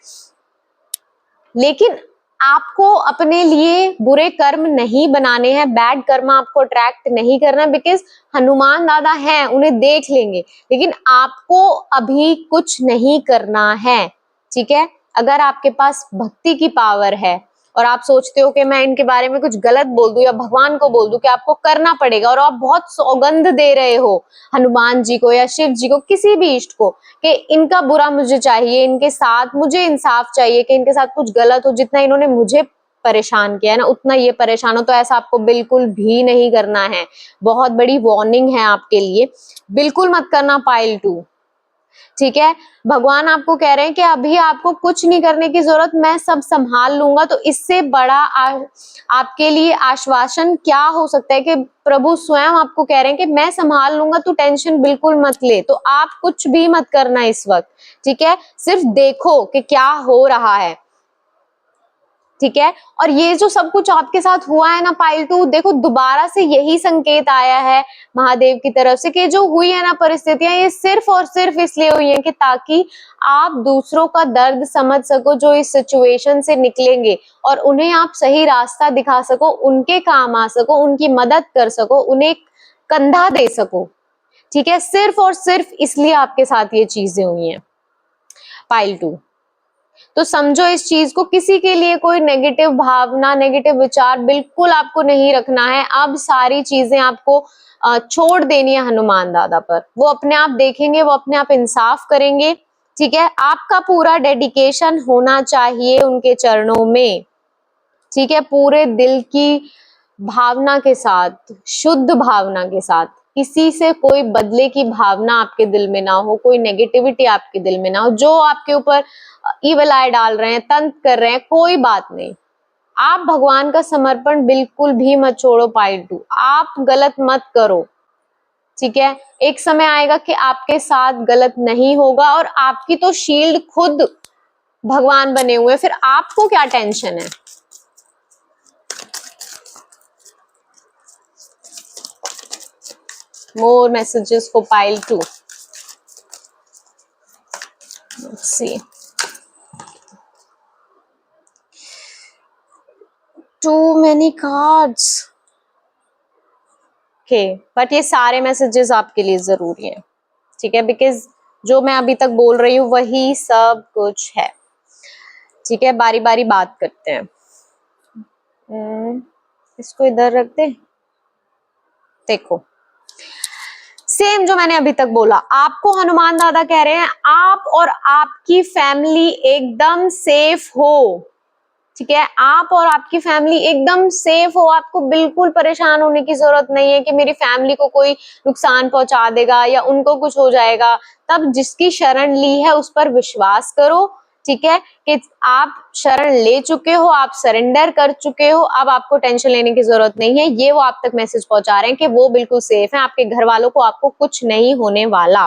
लेकिन आपको अपने लिए बुरे कर्म नहीं बनाने हैं, बैड कर्म आपको अट्रैक्ट नहीं करना, बिकॉज हनुमान दादा हैं, उन्हें देख लेंगे। लेकिन आपको अभी कुछ नहीं करना है, ठीक है। अगर आपके पास भक्ति की पावर है और आप सोचते हो कि मैं इनके बारे में कुछ गलत बोल दूं या भगवान को बोल दूं कि आपको करना पड़ेगा, और आप बहुत सौगंध दे रहे हो हनुमान जी को या शिव जी को, किसी भी इष्ट को, कि इनका बुरा मुझे चाहिए, इनके साथ मुझे इंसाफ चाहिए, कि इनके साथ कुछ गलत हो, जितना इन्होंने मुझे परेशान किया है ना उतना ये परेशान हो, तो ऐसा आपको बिल्कुल भी नहीं करना है। बहुत बड़ी वार्निंग है आपके लिए, बिल्कुल मत करना पाइल 2, ठीक है। भगवान आपको कह रहे हैं कि अभी आपको कुछ नहीं करने की जरूरत, मैं सब संभाल लूंगा। तो इससे बड़ा आपके लिए आश्वासन क्या हो सकता है कि प्रभु स्वयं आपको कह रहे हैं कि मैं संभाल लूंगा, तू टेंशन बिल्कुल मत ले। तो आप कुछ भी मत करना इस वक्त, ठीक है। सिर्फ देखो कि क्या हो रहा है, ठीक है। और ये जो सब कुछ आपके साथ हुआ है ना पाइल 2, देखो दोबारा से यही संकेत आया है महादेव की तरफ से कि जो हुई है ना परिस्थितियां, ये सिर्फ और सिर्फ इसलिए हुई है कि ताकि आप दूसरों का दर्द समझ सको जो इस सिचुएशन से निकलेंगे, और उन्हें आप सही रास्ता दिखा सको, उनके काम आ सको, उनकी मदद कर सको, उन्हें कंधा दे सको, ठीक है। सिर्फ और सिर्फ इसलिए आपके साथ ये चीजें हुई हैं पाइल 2। तो समझो इस चीज को, किसी के लिए कोई नेगेटिव भावना, नेगेटिव विचार बिल्कुल आपको नहीं रखना है। अब सारी चीजें आपको छोड़ देनी है हनुमान दादा पर, वो अपने आप देखेंगे, वो अपने आप इंसाफ करेंगे, ठीक है। आपका पूरा डेडिकेशन होना चाहिए उनके चरणों में, ठीक है, पूरे दिल की भावना के साथ, शुद्ध भावना के साथ, किसी से कोई बदले की भावना आपके दिल में ना हो, कोई नेगेटिविटी आपके दिल में ना हो। जो आपके ऊपर ईवल आई डाल रहे हैं, तंत्र कर रहे हैं, कोई बात नहीं, आप भगवान का समर्पण बिल्कुल भी मत छोड़ो पाइल 2, आप गलत मत करो, ठीक है। एक समय आएगा कि आपके साथ गलत नहीं होगा, और आपकी तो शील्ड खुद भगवान बने हुए, फिर आपको क्या टेंशन है। More messages for pile 2. Let's see. Too many cards. Okay, but ये सारे messages आपके लिए जरूरी है, ठीक है, बिकॉज जो मैं अभी तक बोल रही हूँ वही सब कुछ है, ठीक है। बारी बारी बात करते हैं। इसको इधर रख दे। देखो, सेम जो मैंने अभी तक बोला, आपको हनुमान दादा कह रहे हैं आप और आपकी फैमिली एकदम सेफ हो, ठीक है। आप और आपकी फैमिली एकदम सेफ हो, आपको बिल्कुल परेशान होने की जरूरत नहीं है कि मेरी फैमिली को कोई नुकसान पहुंचा देगा या उनको कुछ हो जाएगा। तब जिसकी शरण ली है उस पर विश्वास करो, ठीक है, कि आप शरण ले चुके हो, आप सरेंडर कर चुके हो, अब आपको टेंशन लेने की जरूरत नहीं है। ये वो आप तक मैसेज पहुंचा रहे हैं कि वो बिल्कुल सेफ है, आपके घर वालों को, आपको कुछ नहीं होने वाला,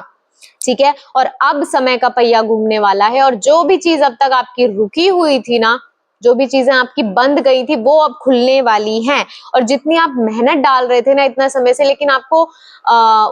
ठीक है। और अब समय का पहिया घूमने वाला है, और जो भी चीज अब तक आपकी रुकी हुई थी ना, जो भी चीजें आपकी बंद गई थी, वो अब खुलने वाली हैं। और जितनी आप मेहनत डाल रहे थे ना इतना समय से, लेकिन आपको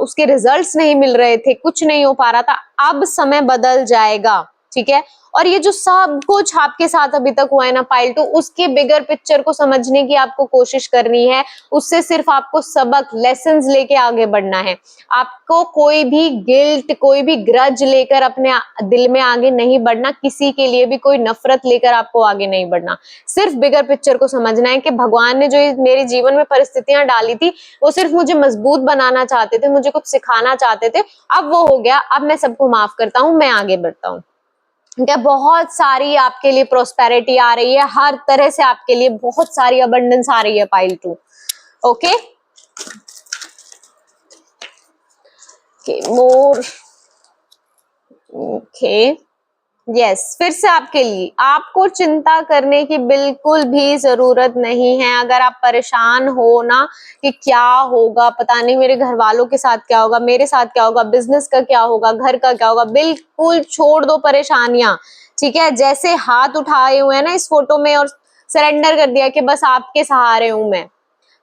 उसके रिजल्ट्स नहीं मिल रहे थे, कुछ नहीं हो पा रहा था, अब समय बदल जाएगा, ठीक है। और ये जो सब कुछ आपके साथ अभी तक हुआ है ना पाइल 2, उसके बिगर पिक्चर को समझने की आपको कोशिश करनी है। उससे सिर्फ आपको सबक, लेसन्स लेके आगे बढ़ना है। आपको कोई भी गिल्ट, कोई भी ग्रज लेकर अपने दिल में आगे नहीं बढ़ना, किसी के लिए भी कोई नफरत लेकर आपको आगे नहीं बढ़ना। सिर्फ बिगर पिक्चर को समझना है कि भगवान ने जो मेरे जीवन में परिस्थितियां डाली थी, वो सिर्फ मुझे मजबूत बनाना चाहते थे, मुझे कुछ सिखाना चाहते थे। अब वो हो गया, अब मैं सबको माफ करता हूँ, मैं आगे बढ़ता हूँ, ठीक है। बहुत सारी आपके लिए प्रोस्पेरिटी आ रही है, हर तरह से आपके लिए बहुत सारी अबंडेंस आ रही है पाइल 2। ओके, मोर, ओके, यस, फिर से आपके लिए, आपको चिंता करने की बिल्कुल भी जरूरत नहीं है। अगर आप परेशान हो ना कि क्या होगा, पता नहीं मेरे घर वालों के साथ क्या होगा, मेरे साथ क्या होगा, बिजनेस का क्या होगा, घर का क्या होगा, बिल्कुल छोड़ दो परेशानियां, ठीक है। जैसे हाथ उठाए हुए हैं ना इस फोटो में और सरेंडर कर दिया कि बस आपके सहारे हूं मैं,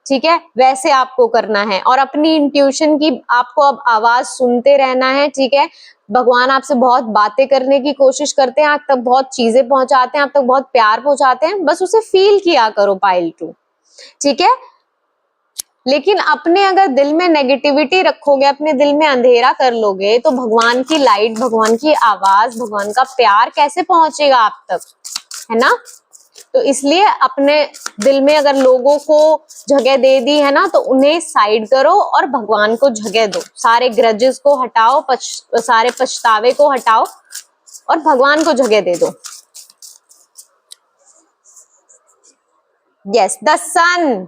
ठीक है, वैसे आपको करना है। और अपनी इंट्यूशन की आपको अब आवाज सुनते रहना है, ठीक है। भगवान आपसे बहुत बातें करने की कोशिश करते हैं, आप तक बहुत चीजें पहुंचाते हैं, आप तक बहुत प्यार पहुंचाते हैं, बस उसे फील किया करो पाइल 2, ठीक है। लेकिन अपने अगर दिल में नेगेटिविटी रखोगे, अपने दिल में अंधेरा कर लोगे, तो भगवान की लाइट, भगवान की आवाज, भगवान का प्यार कैसे पहुंचेगा आप तक, है ना। तो इसलिए अपने दिल में अगर लोगों को जगह दे दी है ना, तो उन्हें साइड करो और भगवान को जगह दो। सारे ग्रजेस को हटाओ, सारे पछतावे को हटाओ और भगवान को जगह दे दो। यस, द सन,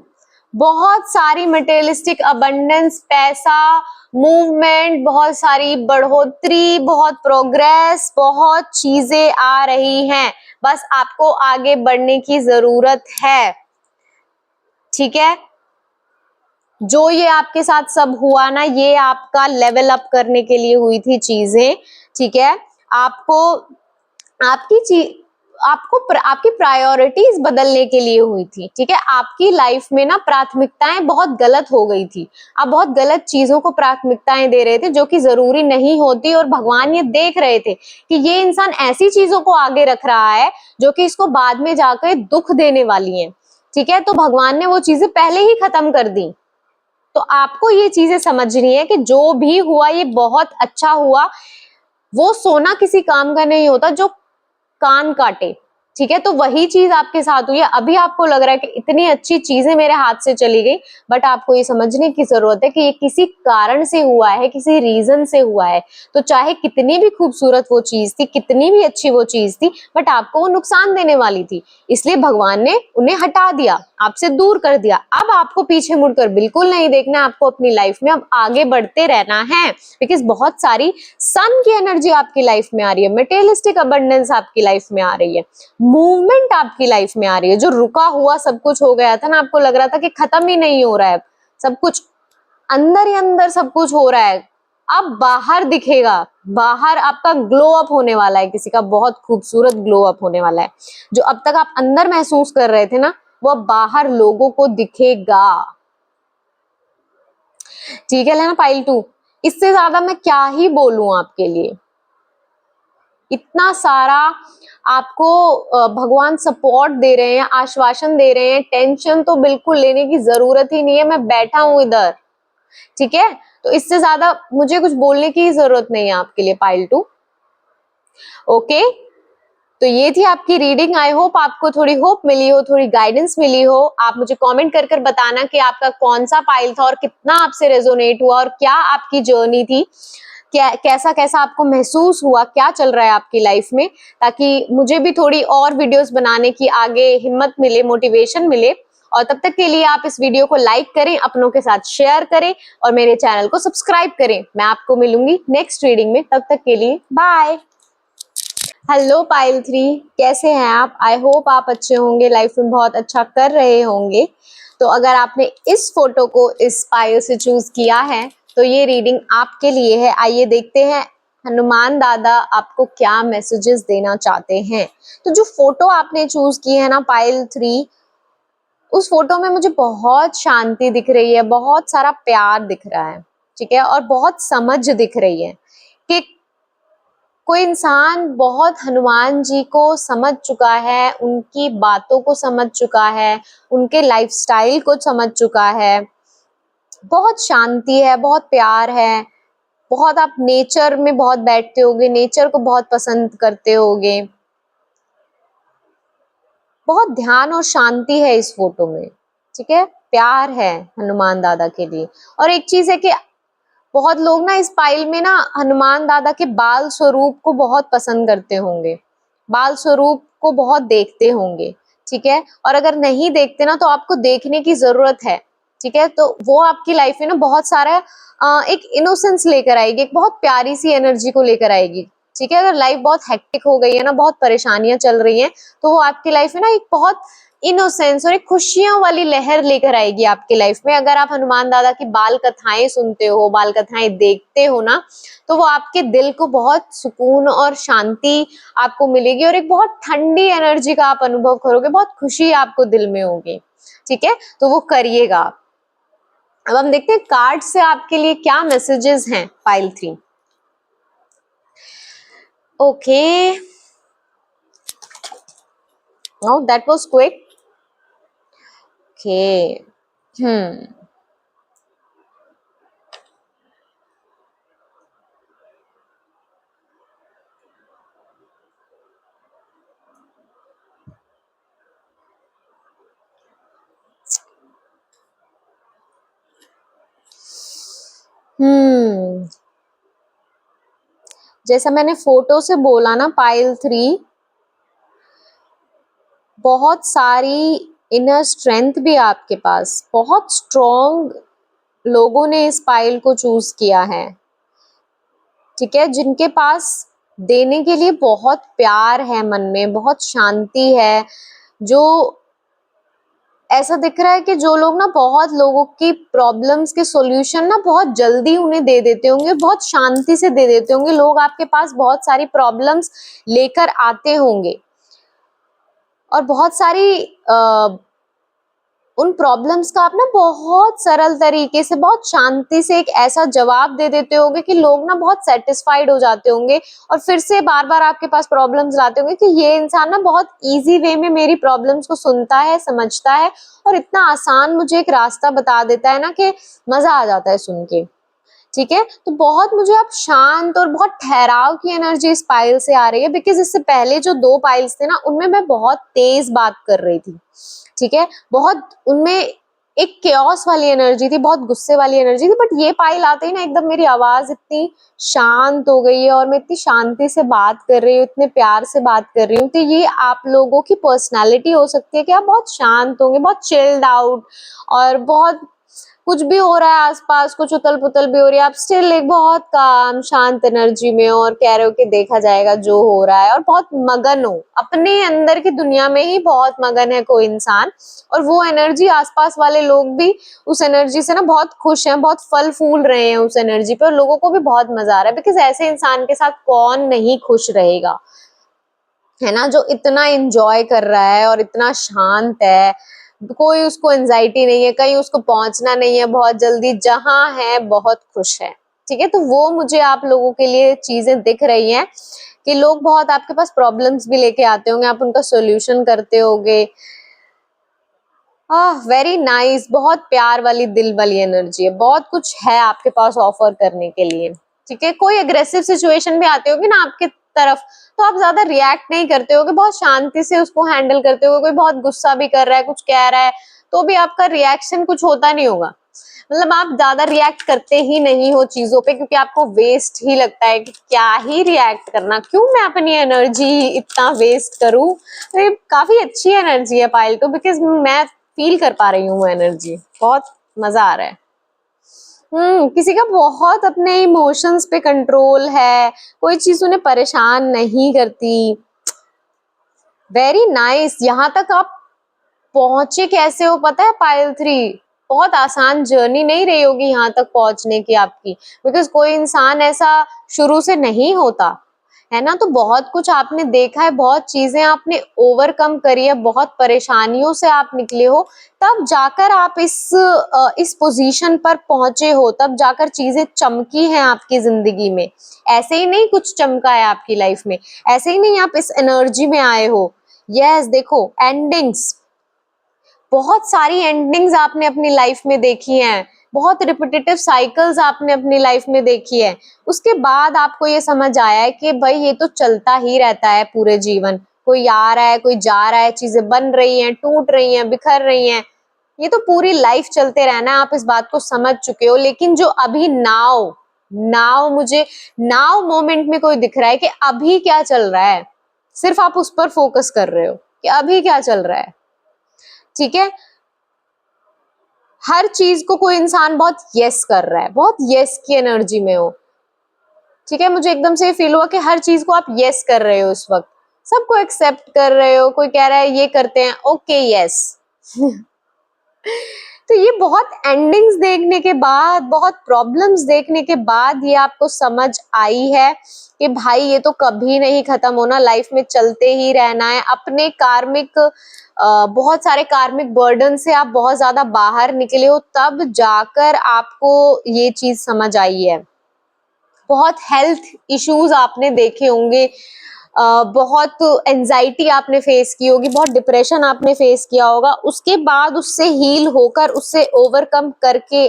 बहुत सारी मटेरियलिस्टिक अबंडेंस, पैसा, मूवमेंट, बहुत सारी बढ़ोतरी, बहुत प्रोग्रेस, बहुत चीजें आ रही हैं। बस आपको आगे बढ़ने की जरूरत है, ठीक है। जो ये आपके साथ सब हुआ ना, ये आपका लेवल अप करने के लिए हुई थी चीजें, ठीक है। आपको आपकी आपकी प्रायोरिटीज बदलने के लिए हुई थी, ठीक है। आपकी लाइफ में ना प्राथमिकताएं बहुत गलत हो गई थी। आप बहुत गलत चीजों को प्राथमिकताएं दे रहे थे जो कि जरूरी नहीं होती, और भगवान ये देख रहे थे कि ये इंसान ऐसी चीजों को आगे रख रहा है जो कि इसको बाद में जाकर दुख देने वाली है, ठीक है। तो भगवान ने वो चीजें पहले ही खत्म कर दी। तो आपको ये चीजें समझनी है कि जो भी हुआ ये बहुत अच्छा हुआ। वो सोना किसी काम का नहीं होता जो कान काटे, ठीक है। तो वही चीज आपके साथ हुई है। अभी आपको लग रहा है कि इतनी अच्छी चीजें मेरे हाथ से चली गई, बट आपको ये समझने की जरूरत है कि ये किसी कारण से हुआ है, किसी रीजन से हुआ है। तो चाहे कितनी भी खूबसूरत वो चीज थी, कितनी भी अच्छी वो चीज थी, बट आपको वो नुकसान देने वाली थी, इसलिए भगवान ने उन्हें हटा दिया, आपसे दूर कर दिया। अब आपको पीछे मुड़कर बिल्कुल नहीं देखना, आपको अपनी लाइफ में अब आगे बढ़ते रहना है, बिकॉज बहुत सारी सन की एनर्जी आपकी लाइफ में आ रही है, मटेरियलिस्टिक अबंडेंस आपकी लाइफ में आ रही है, मूवमेंट आपकी लाइफ में आ रही है। जो रुका हुआ सब कुछ हो गया था ना, आपको लग रहा था कि खत्म ही नहीं हो रहा है, सब कुछ अंदर ही अंदर सब कुछ हो रहा है, अब बाहर दिखेगा। बाहर आपका ग्लो अप होने वाला है, किसी का बहुत खूबसूरत ग्लो अप होने वाला है। जो अब तक आप अंदर महसूस कर रहे थे ना, वो अब बाहर लोगों को दिखेगा, ठीक है ना पाइल 2। इससे ज्यादा मैं क्या ही बोलूं आपके लिए। इतना सारा आपको भगवान सपोर्ट दे रहे हैं, आश्वासन दे रहे हैं, टेंशन तो बिल्कुल लेने की जरूरत ही नहीं है। मैं बैठा हूं इधर, ठीक है। तो इससे ज्यादा मुझे कुछ बोलने की जरूरत नहीं है आपके लिए पाइल 2। ओके, तो ये थी आपकी रीडिंग। आई होप आपको थोड़ी होप मिली हो, थोड़ी गाइडेंस मिली हो। आप मुझे कमेंट कर कर बताना कि आपका कौन सा पाइल था और कितना आपसे रेजोनेट हुआ, और क्या आपकी जर्नी थी, क्या कैसा कैसा आपको महसूस हुआ, क्या चल रहा है आपकी लाइफ में, ताकि मुझे भी थोड़ी और वीडियोस बनाने की आगे हिम्मत मिले, मोटिवेशन मिले। और तब तक के लिए आप इस वीडियो को लाइक करें, अपनों के साथ शेयर करें, और मेरे चैनल को सब्सक्राइब करें। मैं आपको मिलूंगी नेक्स्ट रीडिंग में, तब तक के लिए बाय। हेलो पाइल 3, कैसे हैं आप? आई होप आप अच्छे होंगे, लाइफ में बहुत अच्छा कर रहे होंगे। तो अगर आपने इस फोटो को इस पाइल से चूज किया है तो ये रीडिंग आपके लिए है। आइए देखते हैं हनुमान दादा आपको क्या मैसेजेस देना चाहते हैं। तो जो फोटो आपने चूज की है ना पाइल 3, उस फोटो में मुझे बहुत शांति दिख रही है, बहुत सारा प्यार दिख रहा है, ठीक है, और बहुत समझ दिख रही है कि कोई इंसान बहुत हनुमान जी को समझ चुका है, उनकी बातों को समझ चुका है, उनके लाइफस्टाइल को समझ चुका है। बहुत शांति है, बहुत प्यार है, बहुत आप नेचर में बहुत बैठते होगे, नेचर को बहुत पसंद करते होगे। बहुत ध्यान और शांति है इस फोटो में, ठीक है, प्यार है हनुमान दादा के लिए। और एक चीज है कि बहुत लोग ना इस पाइल में ना हनुमान दादा के बाल स्वरूप को बहुत पसंद करते होंगे, बाल स्वरूप को बहुत देखते होंगे, ठीक है। और अगर नहीं देखते ना तो आपको देखने की जरूरत है, ठीक है। तो वो आपकी लाइफ में ना बहुत सारा एक इनोसेंस लेकर आएगी, एक बहुत प्यारी सी एनर्जी को लेकर आएगी, ठीक है। अगर लाइफ बहुत हेक्टिक हो गई है ना, बहुत परेशानियां चल रही हैं, तो वो आपकी लाइफ में ना एक बहुत इनोसेंस और एक खुशियों वाली लहर लेकर आएगी आपकी लाइफ में। अगर आप हनुमान दादा की बाल कथाएं सुनते हो, बाल कथाएं देखते हो ना, तो वो आपके दिल को बहुत सुकून और शांति आपको मिलेगी, और एक बहुत ठंडी एनर्जी का आप अनुभव करोगे, बहुत खुशी आपको दिल में होगी, ठीक है। तो वो करिएगा। अब हम देखते हैं कार्ड से आपके लिए क्या मैसेजेस हैं pile 3। Okay, now that was quick. Okay, जैसा मैंने फोटो से बोला ना पाइल 3, बहुत सारी इनर स्ट्रेंथ भी आपके पास, बहुत स्ट्रॉन्ग लोगों ने इस पाइल को चूज किया है, ठीक है, जिनके पास देने के लिए बहुत प्यार है, मन में बहुत शांति है। जो ऐसा दिख रहा है कि जो लोग ना बहुत लोगों की प्रॉब्लम्स के सॉल्यूशन ना बहुत जल्दी उन्हें दे देते होंगे, बहुत शांति से दे देते होंगे। लोग आपके पास बहुत सारी प्रॉब्लम्स लेकर आते होंगे, और बहुत सारी उन प्रॉब्लम्स का आप ना बहुत सरल तरीके से, बहुत शांति से एक ऐसा जवाब दे देते होंगे कि लोग ना बहुत सेटिस्फाइड हो जाते होंगे और फिर से बार बार आपके पास प्रॉब्लम्स लाते होंगे कि ये इंसान ना बहुत इजी वे में मेरी प्रॉब्लम्स को सुनता है, समझता है और इतना आसान मुझे एक रास्ता बता देता है ना कि मजा आ जाता है सुन के। ठीक है, तो बहुत मुझे अब शांत और बहुत ठहराव की एनर्जी इस पाइल से आ रही है, बिकॉज इससे पहले जो 2 पाइल्स थे ना उनमें मैं बहुत तेज बात कर रही थी। ठीक है, बहुत उनमें एक केओस वाली एनर्जी थी, बहुत गुस्से वाली एनर्जी थी, बट ये पाइल आते ही ना एकदम मेरी आवाज इतनी शांत हो गई है और मैं इतनी शांति से बात कर रही हूँ, इतने प्यार से बात कर रही हूँ। तो ये आप लोगों की पर्सनालिटी हो सकती है कि आप बहुत शांत होंगे, बहुत चिल्ड आउट, और बहुत कुछ भी हो रहा है आसपास, कुछ उथल पुथल भी हो रही है, आप स्टिल एक बहुत काम शांत एनर्जी में और कह रहे हो कि देखा जाएगा जो हो रहा है, और बहुत मगन हो अपने अंदर की दुनिया में ही, बहुत मगन है कोई इंसान, और वो एनर्जी आसपास वाले लोग भी उस एनर्जी से ना बहुत खुश हैं, बहुत फल फूल रहे हैं उस एनर्जी पे, और लोगों को भी बहुत मजा आ रहा है, बिकॉज ऐसे इंसान के साथ कौन नहीं खुश रहेगा, है ना, जो इतना एंजॉय कर रहा है और इतना शांत है, कोई उसको एंजाइटी नहीं है, कहीं उसको पहुंचना नहीं है बहुत जल्दी, जहां है बहुत खुश है। ठीक है, तो वो मुझे आप लोगों के लिए चीजें दिख रही हैं कि लोग बहुत आपके पास प्रॉब्लम्स भी लेके आते होंगे, आप उनका सोल्यूशन करते होगे। वेरी नाइस, बहुत प्यार वाली दिल वाली एनर्जी है, बहुत कुछ है आपके पास ऑफर करने के लिए। ठीक है, कोई अग्रेसिव सिचुएशन भी आती होगी ना आपके तरफ, तो आप ज्यादा रिएक्ट नहीं करते होगे, बहुत शांति से उसको हैंडल करते होगे। कोई बहुत गुस्सा भी कर रहा है, कुछ कह रहा है, तो भी आपका रिएक्शन कुछ होता नहीं होगा, मतलब आप ज्यादा रिएक्ट करते ही नहीं हो चीजों पे, क्योंकि आपको वेस्ट ही लगता है कि क्या ही रिएक्ट करना, क्यों मैं अपनी एनर्जी इतना वेस्ट करूं। तो ये काफी अच्छी एनर्जी है पायल टू, बिकॉज मैं फील कर पा रही हूँ वो एनर्जी, बहुत मजा आ रहा है। किसी का बहुत अपने इमोशंस पे कंट्रोल है, कोई चीज उन्हें परेशान नहीं करती। वेरी नाइस, यहाँ तक आप पहुंचे कैसे हो पता है पायल 3? बहुत आसान जर्नी नहीं रही होगी यहाँ तक पहुंचने की आपकी, बिकॉज कोई इंसान ऐसा शुरू से नहीं होता है ना, तो बहुत कुछ आपने देखा है, बहुत चीजें आपने ओवरकम करी है, बहुत परेशानियों से आप निकले हो, तब जाकर आप इस पोजीशन पर पहुंचे हो, तब जाकर चीजें चमकी हैं आपकी जिंदगी में। ऐसे ही नहीं कुछ चमका है आपकी लाइफ में, ऐसे ही नहीं आप इस एनर्जी में आए हो। यस, देखो एंडिंग्स, बहुत सारी एंडिंग्स आपने अपनी लाइफ में देखी हैं, बहुत रिपीटेटिव साइकिल्स आपने अपनी लाइफ में देखी है, उसके बाद आपको ये समझ आया है कि भाई ये तो चलता ही रहता है पूरे जीवन, कोई आ रहा है कोई जा रहा है, चीजें बन रही हैं, टूट रही हैं, बिखर रही हैं, ये तो पूरी लाइफ चलते रहना है, आप इस बात को समझ चुके हो। लेकिन जो अभी नाउ नाउ मुझे नाउ मोमेंट में कोई दिख रहा है कि अभी क्या चल रहा है, सिर्फ आप उस पर फोकस कर रहे हो कि अभी क्या चल रहा है। ठीक है, हर चीज को कोई इंसान बहुत यस कर रहा है, बहुत यस की एनर्जी में हो। ठीक है, मुझे एकदम से फील हुआ कि हर चीज को आप यस कर रहे हो इस वक्त, सबको एक्सेप्ट कर रहे हो, कोई कह रहा है ये करते हैं, ओके यस। तो ये बहुत एंडिंग्स देखने के बाद, बहुत प्रॉब्लम्स देखने के बाद ये आपको समझ आई है कि भाई ये तो कभी नहीं खत्म होना, लाइफ में चलते ही रहना है। अपने कार्मिक बहुत सारे कार्मिक बर्डन से आप बहुत ज्यादा बाहर निकले हो, तब जाकर आपको ये चीज समझ आई है। बहुत हेल्थ इश्यूज आपने देखे होंगे, बहुत एंजाइटी आपने फेस की होगी, बहुत डिप्रेशन आपने फेस किया होगा, उसके बाद उससे हील होकर, उससे ओवरकम करके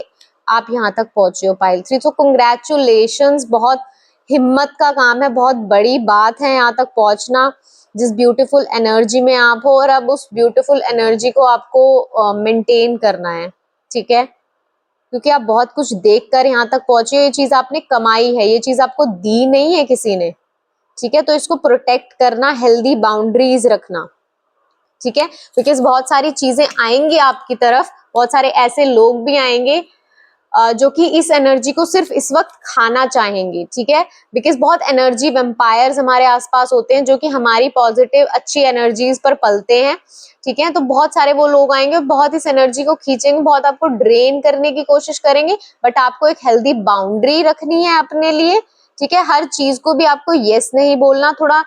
आप यहाँ तक पहुंचे हो पाइल 3। तो कंग्रेचुलेशंस, बहुत हिम्मत का काम है, बहुत बड़ी बात है यहाँ तक पहुंचना, जिस ब्यूटीफुल एनर्जी में आप हो, और अब उस ब्यूटीफुल एनर्जी को आपको मेंटेन करना है। ठीक है, क्योंकि आप बहुत कुछ देखकर यहाँ तक पहुंचे, ये चीज आपने कमाई है, ये चीज आपको दी नहीं है किसी ने। ठीक है, तो इसको प्रोटेक्ट करना, हेल्दी बाउंड्रीज रखना। ठीक है, बिकॉज बहुत सारी चीजें आएंगी आपकी तरफ, बहुत सारे ऐसे लोग भी आएंगे जो कि इस एनर्जी को सिर्फ इस वक्त खाना चाहेंगे। ठीक है, बिकॉज बहुत एनर्जी वेम्पायर्स हमारे आसपास होते हैं जो कि हमारी पॉजिटिव अच्छी एनर्जीज पर पलते हैं। ठीक है, तो बहुत सारे वो लोग आएंगे, बहुत इस एनर्जी को खींचेंगे, बहुत आपको ड्रेन करने की कोशिश करेंगे, बट आपको एक हेल्दी बाउंड्री रखनी है अपने लिए। ठीक है, हर चीज को भी आपको यस नहीं बोलना, थोड़ा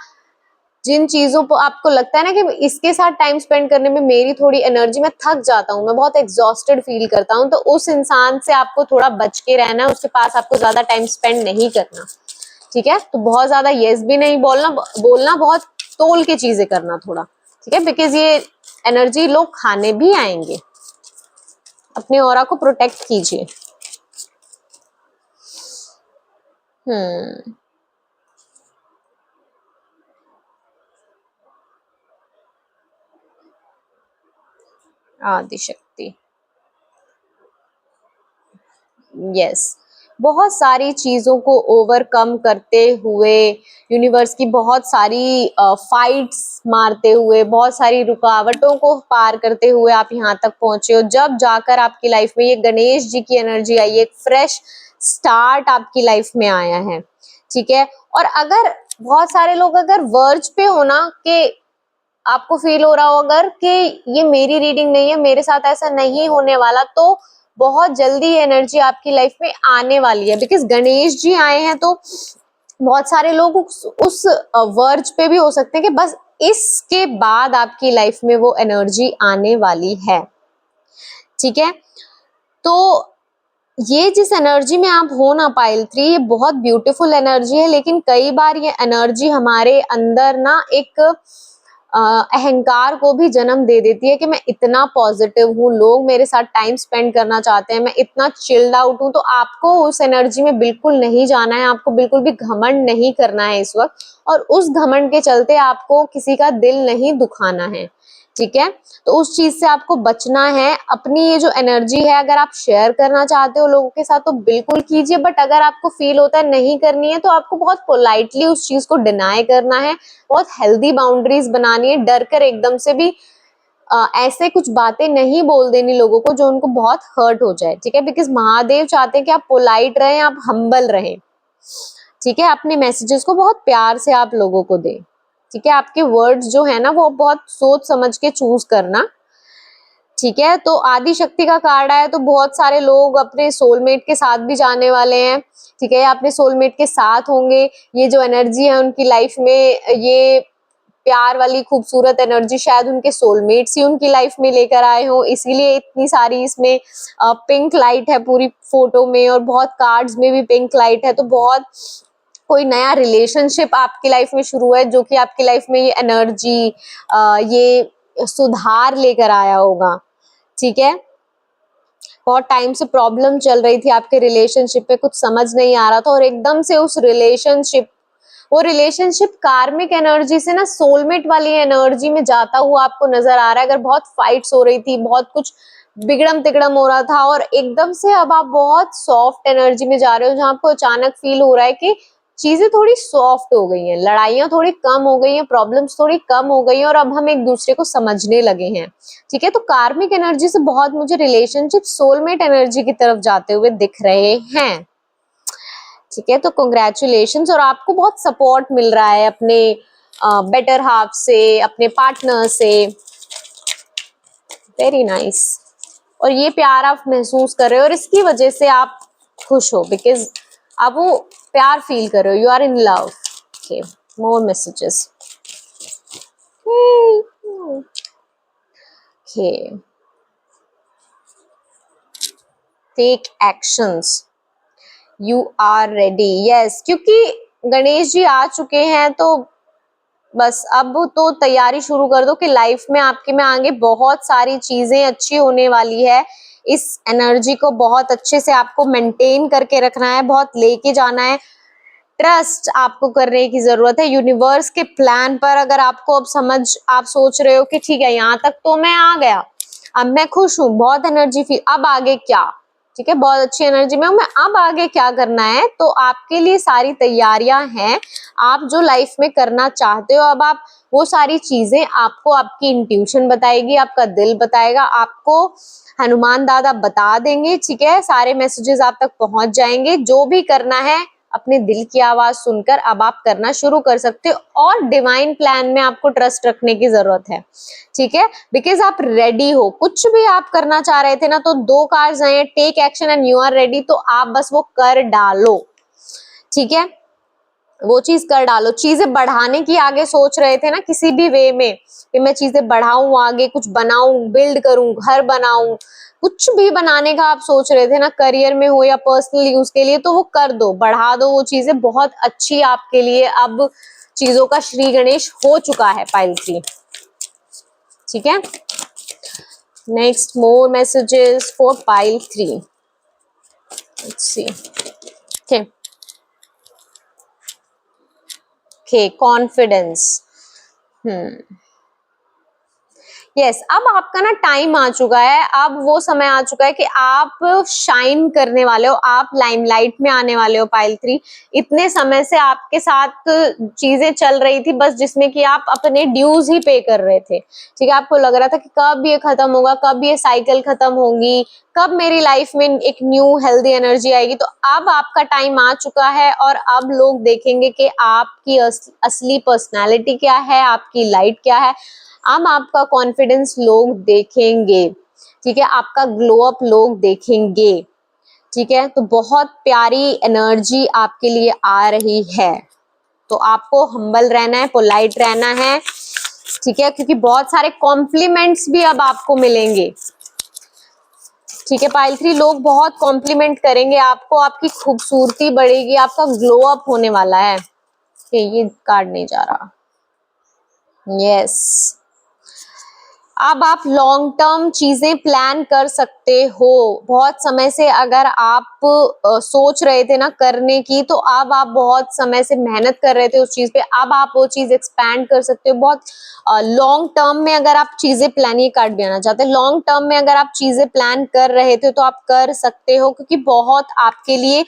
जिन चीजों पर आपको लगता है ना कि इसके साथ टाइम स्पेंड करने में मेरी थोड़ी एनर्जी, मैं थक जाता हूँ, मैं बहुत एग्जॉस्टेड फील करता हूँ, तो उस इंसान से आपको थोड़ा बच के रहना है, उसके पास आपको ज्यादा टाइम स्पेंड नहीं करना। ठीक है, तो बहुत ज्यादा यस भी नहीं बोलना, बोलना बहुत तोल के चीजें करना थोड़ा। ठीक है, बिकॉज ये एनर्जी लोग खाने भी आएंगे। अपने ऑरा को प्रोटेक्ट कीजिए। आदिशक्ति, यस, बहुत सारी चीजों को ओवरकम करते हुए, यूनिवर्स की बहुत सारी फाइट्स मारते हुए, बहुत सारी रुकावटों को पार करते हुए आप यहाँ तक पहुंचे हो, जब जाकर आपकी लाइफ में ये गणेश जी की एनर्जी आई, एक फ्रेश स्टार्ट आपकी लाइफ में आया है। ठीक है, और अगर बहुत सारे लोग अगर वर्ज पे हो ना कि आपको फील हो रहा हो अगर कि ये मेरी रीडिंग नहीं है, मेरे साथ ऐसा नहीं होने वाला, तो बहुत जल्दी एनर्जी आपकी लाइफ में आने वाली है, बिकॉज गणेश जी आए हैं। तो बहुत सारे लोग उस वर्ज पे भी हो सकते हैं कि बस इसके बाद आपकी लाइफ में वो एनर्जी आने वाली है। ठीक है, तो ये जिस एनर्जी में आप हो ना पायल 3, ये बहुत ब्यूटीफुल एनर्जी है, लेकिन कई बार ये एनर्जी हमारे अंदर ना एक अहंकार को भी जन्म दे देती है कि मैं इतना पॉजिटिव हूँ, लोग मेरे साथ टाइम स्पेंड करना चाहते हैं, मैं इतना चिल्ड आउट हूँ। तो आपको उस एनर्जी में बिल्कुल नहीं जाना है, आपको बिल्कुल भी घमंड नहीं करना है इस वक्त, और उस घमंड के चलते आपको किसी का दिल नहीं दुखाना है। ठीक है, तो उस चीज से आपको बचना है। अपनी ये जो एनर्जी है अगर आप शेयर करना चाहते हो लोगों के साथ तो बिल्कुल कीजिए, बट अगर आपको फील होता है नहीं करनी है तो आपको बहुत पोलाइटली उस चीज को डिनाई करना है, बहुत हेल्दी बाउंड्रीज बनानी है, डर कर एकदम से भी ऐसे कुछ बातें नहीं बोल देनी लोगों को जो उनको बहुत हर्ट हो जाए। ठीक है, बिकॉज महादेव चाहते हैं कि आप पोलाइट रहें, आप हम्बल रहें। ठीक है, अपने मैसेजेस को बहुत प्यार से आप लोगों को दें। ठीक है, आपके वर्ड्स जो है ना वो बहुत सोच समझ के चूज करना। ठीक है, तो आदि शक्ति का कार्ड आया तो बहुत सारे लोग अपने सोलमेट के साथ भी जाने वाले हैं। ठीक है, अपने सोलमेट के साथ होंगे। ये जो एनर्जी है उनकी लाइफ में, ये प्यार वाली खूबसूरत एनर्जी शायद उनके सोलमेट्स ही उनकी लाइफ में लेकर आए हो, इसीलिए इतनी सारी इसमें पिंक लाइट है पूरी फोटो में, और बहुत कार्ड्स में भी पिंक लाइट है। तो बहुत कोई नया रिलेशनशिप आपकी लाइफ में शुरू है जो कि आपकी लाइफ में ये एनर्जी, ये सुधार लेकर आया होगा। ठीक है, बहुत टाइम से प्रॉब्लम चल रही थी आपके रिलेशनशिप पे, कुछ समझ नहीं आ रहा था, और एकदम से उस रिलेशनशिप, वो रिलेशनशिप कार्मिक एनर्जी से ना सोलमेट वाली एनर्जी में जाता हुआ आपको नजर आ रहा है। अगर बहुत फाइट्स हो रही थी, बहुत कुछ बिगड़म तिगड़म हो रहा था, और एकदम से अब आप बहुत सॉफ्ट एनर्जी में जा रहे हो, जहां आपको अचानक फील हो रहा है कि चीजें थोड़ी सॉफ्ट हो गई हैं, लड़ाइयां थोड़ी कम हो गई हैं, प्रॉब्लम्स थोड़ी कम हो गई हैं, और अब हम एक दूसरे को समझने लगे हैं। ठीक है, तो कार्मिक एनर्जी से बहुत मुझे रिलेशनशिप सोलमेट एनर्जी की तरफ जाते हुए दिख रहे हैं। ठीक है, तो कॉन्ग्रेचुलेशंस, और आपको बहुत सपोर्ट मिल रहा है अपने बेटर हाफ से, अपने पार्टनर से। वेरी नाइस, और ये प्यार आप महसूस कर रहे हो और इसकी वजह से आप खुश हो, बिकॉज आप वो प्यार फील कर रहे हो, you are in love. Okay, more messages. Okay, take actions, you are ready. Yes, क्योंकि गणेश जी आ चुके हैं तो बस अब तो तैयारी शुरू कर दो कि लाइफ में आपके में आगे बहुत सारी चीजें अच्छी होने वाली है। इस एनर्जी को बहुत अच्छे से आपको मेंटेन करके रखना है, बहुत लेके जाना है। ट्रस्ट आपको करने की जरूरत है यूनिवर्स के प्लान पर। अगर आपको अब समझ, आप सोच रहे हो कि ठीक है यहाँ तक तो मैं आ गया, अब मैं खुश हूँ, बहुत एनर्जी फील, अब आगे क्या। ठीक है, बहुत अच्छी एनर्जी में हूँ मैं, अब आगे क्या करना है, तो आपके लिए सारी तैयारियां हैं। आप जो लाइफ में करना चाहते हो, अब आप वो सारी चीजें आपको आपकी इंट्यूशन बताएगी, आपका दिल बताएगा, आपको हनुमान दादा बता देंगे। ठीक है, सारे मैसेजेस आप तक पहुंच जाएंगे। जो भी करना है अपने दिल की आवाज सुनकर अब आप करना शुरू कर सकते हो, और डिवाइन प्लान में आपको ट्रस्ट रखने की जरूरत है। ठीक है, बिकॉज आप रेडी हो, कुछ भी आप करना चाह रहे थे ना, तो 2 कार्ड्स आए, take action and you are ready, तो आप बस वो कर डालो। ठीक है, वो चीज कर डालो। चीजें बढ़ाने की आगे सोच रहे थे ना किसी भी वे में कि मैं चीजें बढ़ाऊं, आगे कुछ बनाऊं, बिल्ड करूं, घर बनाऊं, कुछ भी बनाने का आप सोच रहे थे ना, करियर में हो या पर्सनल यूज के लिए, तो वो कर दो, बढ़ा दो वो चीजें, बहुत अच्छी आपके लिए अब चीजों का श्री गणेश हो चुका है पाइल 3। ठीक है, next more messages for pile 3। Let's see. Okay okay, confidence. Yes, अब आपका ना टाइम आ चुका है, अब वो समय आ चुका है कि आप शाइन करने वाले हो, आप लाइमलाइट में आने वाले हो पाइल 3। इतने समय से आपके साथ चीजें चल रही थी बस जिसमें कि आप अपने ड्यूज ही पे कर रहे थे। ठीक है, आपको लग रहा था कि कब ये खत्म होगा, कब ये साइकिल खत्म होगी, कब मेरी लाइफ में एक न्यू हेल्दी एनर्जी आएगी। तो अब आपका टाइम आ चुका है और अब लोग देखेंगे कि आपकी असली पर्सनालिटी क्या है, आपकी लाइट क्या है। अब आपका कॉन्फिडेंस लोग देखेंगे। ठीक है, आपका ग्लो अप लोग देखेंगे। ठीक है, तो बहुत प्यारी एनर्जी आपके लिए आ रही है। तो आपको हम्बल रहना है, पोलाइट रहना है। ठीक है, क्योंकि बहुत सारे कॉम्प्लीमेंट्स भी अब आपको मिलेंगे। ठीक है पाइल 3, लोग बहुत कॉम्प्लीमेंट करेंगे आपको, आपकी खूबसूरती बढ़ेगी, आपका ग्लो अप होने वाला है। ये कार्ड नहीं जा रहा। यस, अब आप लॉन्ग टर्म चीजें प्लान कर सकते हो। बहुत समय से अगर आप सोच रहे थे ना करने की, तो अब आप बहुत समय से मेहनत कर रहे थे उस चीज पे, अब आप वो चीज एक्सपैंड कर सकते हो। बहुत लॉन्ग टर्म में अगर आप चीजें प्लान, ये कार्ड भी आना चाहते हैं, लॉन्ग टर्म में अगर आप चीजें प्लान कर रहे थे तो आप कर सकते हो, क्योंकि बहुत आपके लिए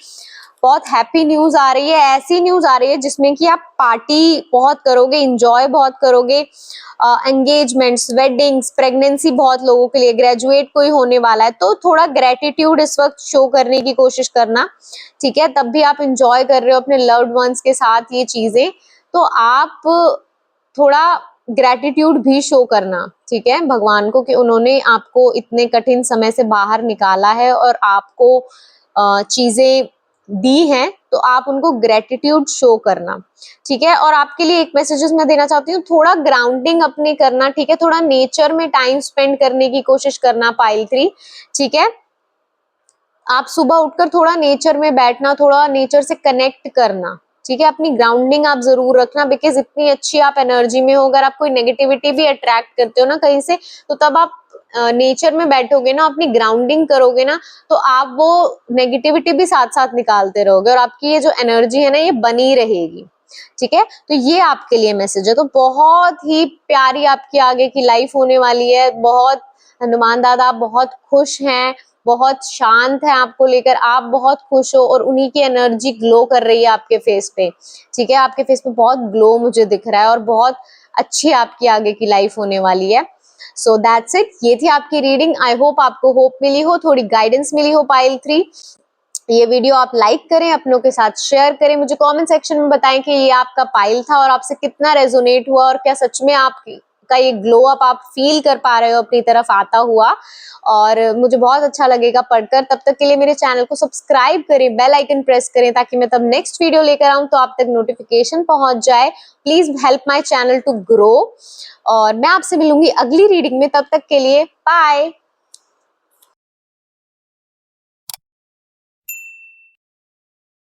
बहुत हैप्पी न्यूज आ रही है। ऐसी न्यूज आ रही है जिसमें कि आप पार्टी बहुत करोगे, इंजॉय बहुत करोगे, एंगेजमेंट्स, वेडिंग्स, प्रेगनेंसी बहुत लोगों के लिए, ग्रेजुएट कोई होने वाला है तो थोड़ा ग्रेटिट्यूड इस वक्त शो करने की कोशिश करना। ठीक है, तब भी आप इंजॉय कर रहे हो अपने लव्ड वंस के साथ ये चीजें, तो आप थोड़ा ग्रेटिट्यूड भी शो करना। ठीक है, भगवान को कि उन्होंने आपको इतने कठिन समय से बाहर निकाला है और आपको चीजें दी हैं, तो आप उनको ग्रेटिट्यूड शो करना। ठीक है, और आपके लिए एक मैसेजेस मैं देना चाहती हूँ, थोड़ा ग्राउंडिंग अपनी करना। ठीक है, थोड़ा नेचर में टाइम स्पेंड करने की कोशिश करना पाइल 3। ठीक है, आप सुबह उठकर थोड़ा नेचर में बैठना, थोड़ा नेचर से कनेक्ट करना। ठीक है, अपनी ग्राउंडिंग आप जरूर रखना, बिकॉज इतनी अच्छी आप एनर्जी में हो, अगर आप कोई नेगेटिविटी भी अट्रैक्ट करते हो ना कहीं से, तो तब आप नेचर में बैठोगे ना, अपनी ग्राउंडिंग करोगे ना, तो आप वो नेगेटिविटी भी साथ साथ निकालते रहोगे और आपकी ये जो एनर्जी है ना, ये बनी रहेगी। ठीक है, तो ये आपके लिए मैसेज है। तो बहुत ही प्यारी आपकी आगे की लाइफ होने वाली है। बहुत हनुमान दादा बहुत खुश हैं, बहुत शांत है आपको लेकर, आप बहुत खुश हो और उन्हीं की एनर्जी ग्लो कर रही है आपके फेस पे। ठीक है, आपके फेस पे बहुत ग्लो मुझे दिख रहा है और बहुत अच्छी आपकी आगे की लाइफ होने वाली है। सो दैट्स इट, ये थी आपकी रीडिंग। आई होप आपको होप मिली हो, थोड़ी गाइडेंस मिली हो पाइल 3। ये वीडियो आप लाइक करें, अपनों के साथ शेयर करें, मुझे कमेंट सेक्शन में बताएं कि ये आपका पाइल था और आपसे कितना रेजोनेट हुआ और क्या सच में आप का ये ग्लो अप आप फील कर पा रहे हो अपनी तरफ आता हुआ। और मुझे बहुत अच्छा लगेगा पढ़कर। तब तक के लिए मेरे चैनल को सब्सक्राइब करें, बेल आइकन प्रेस करें, ताकि मैं तब नेक्स्ट वीडियो लेकर आऊं तो आप तक नोटिफिकेशन पहुंच जाए। Please help my channel to grow. और मैं आपसे मिलूंगी अगली रीडिंग में, तब तक के लिए बाय।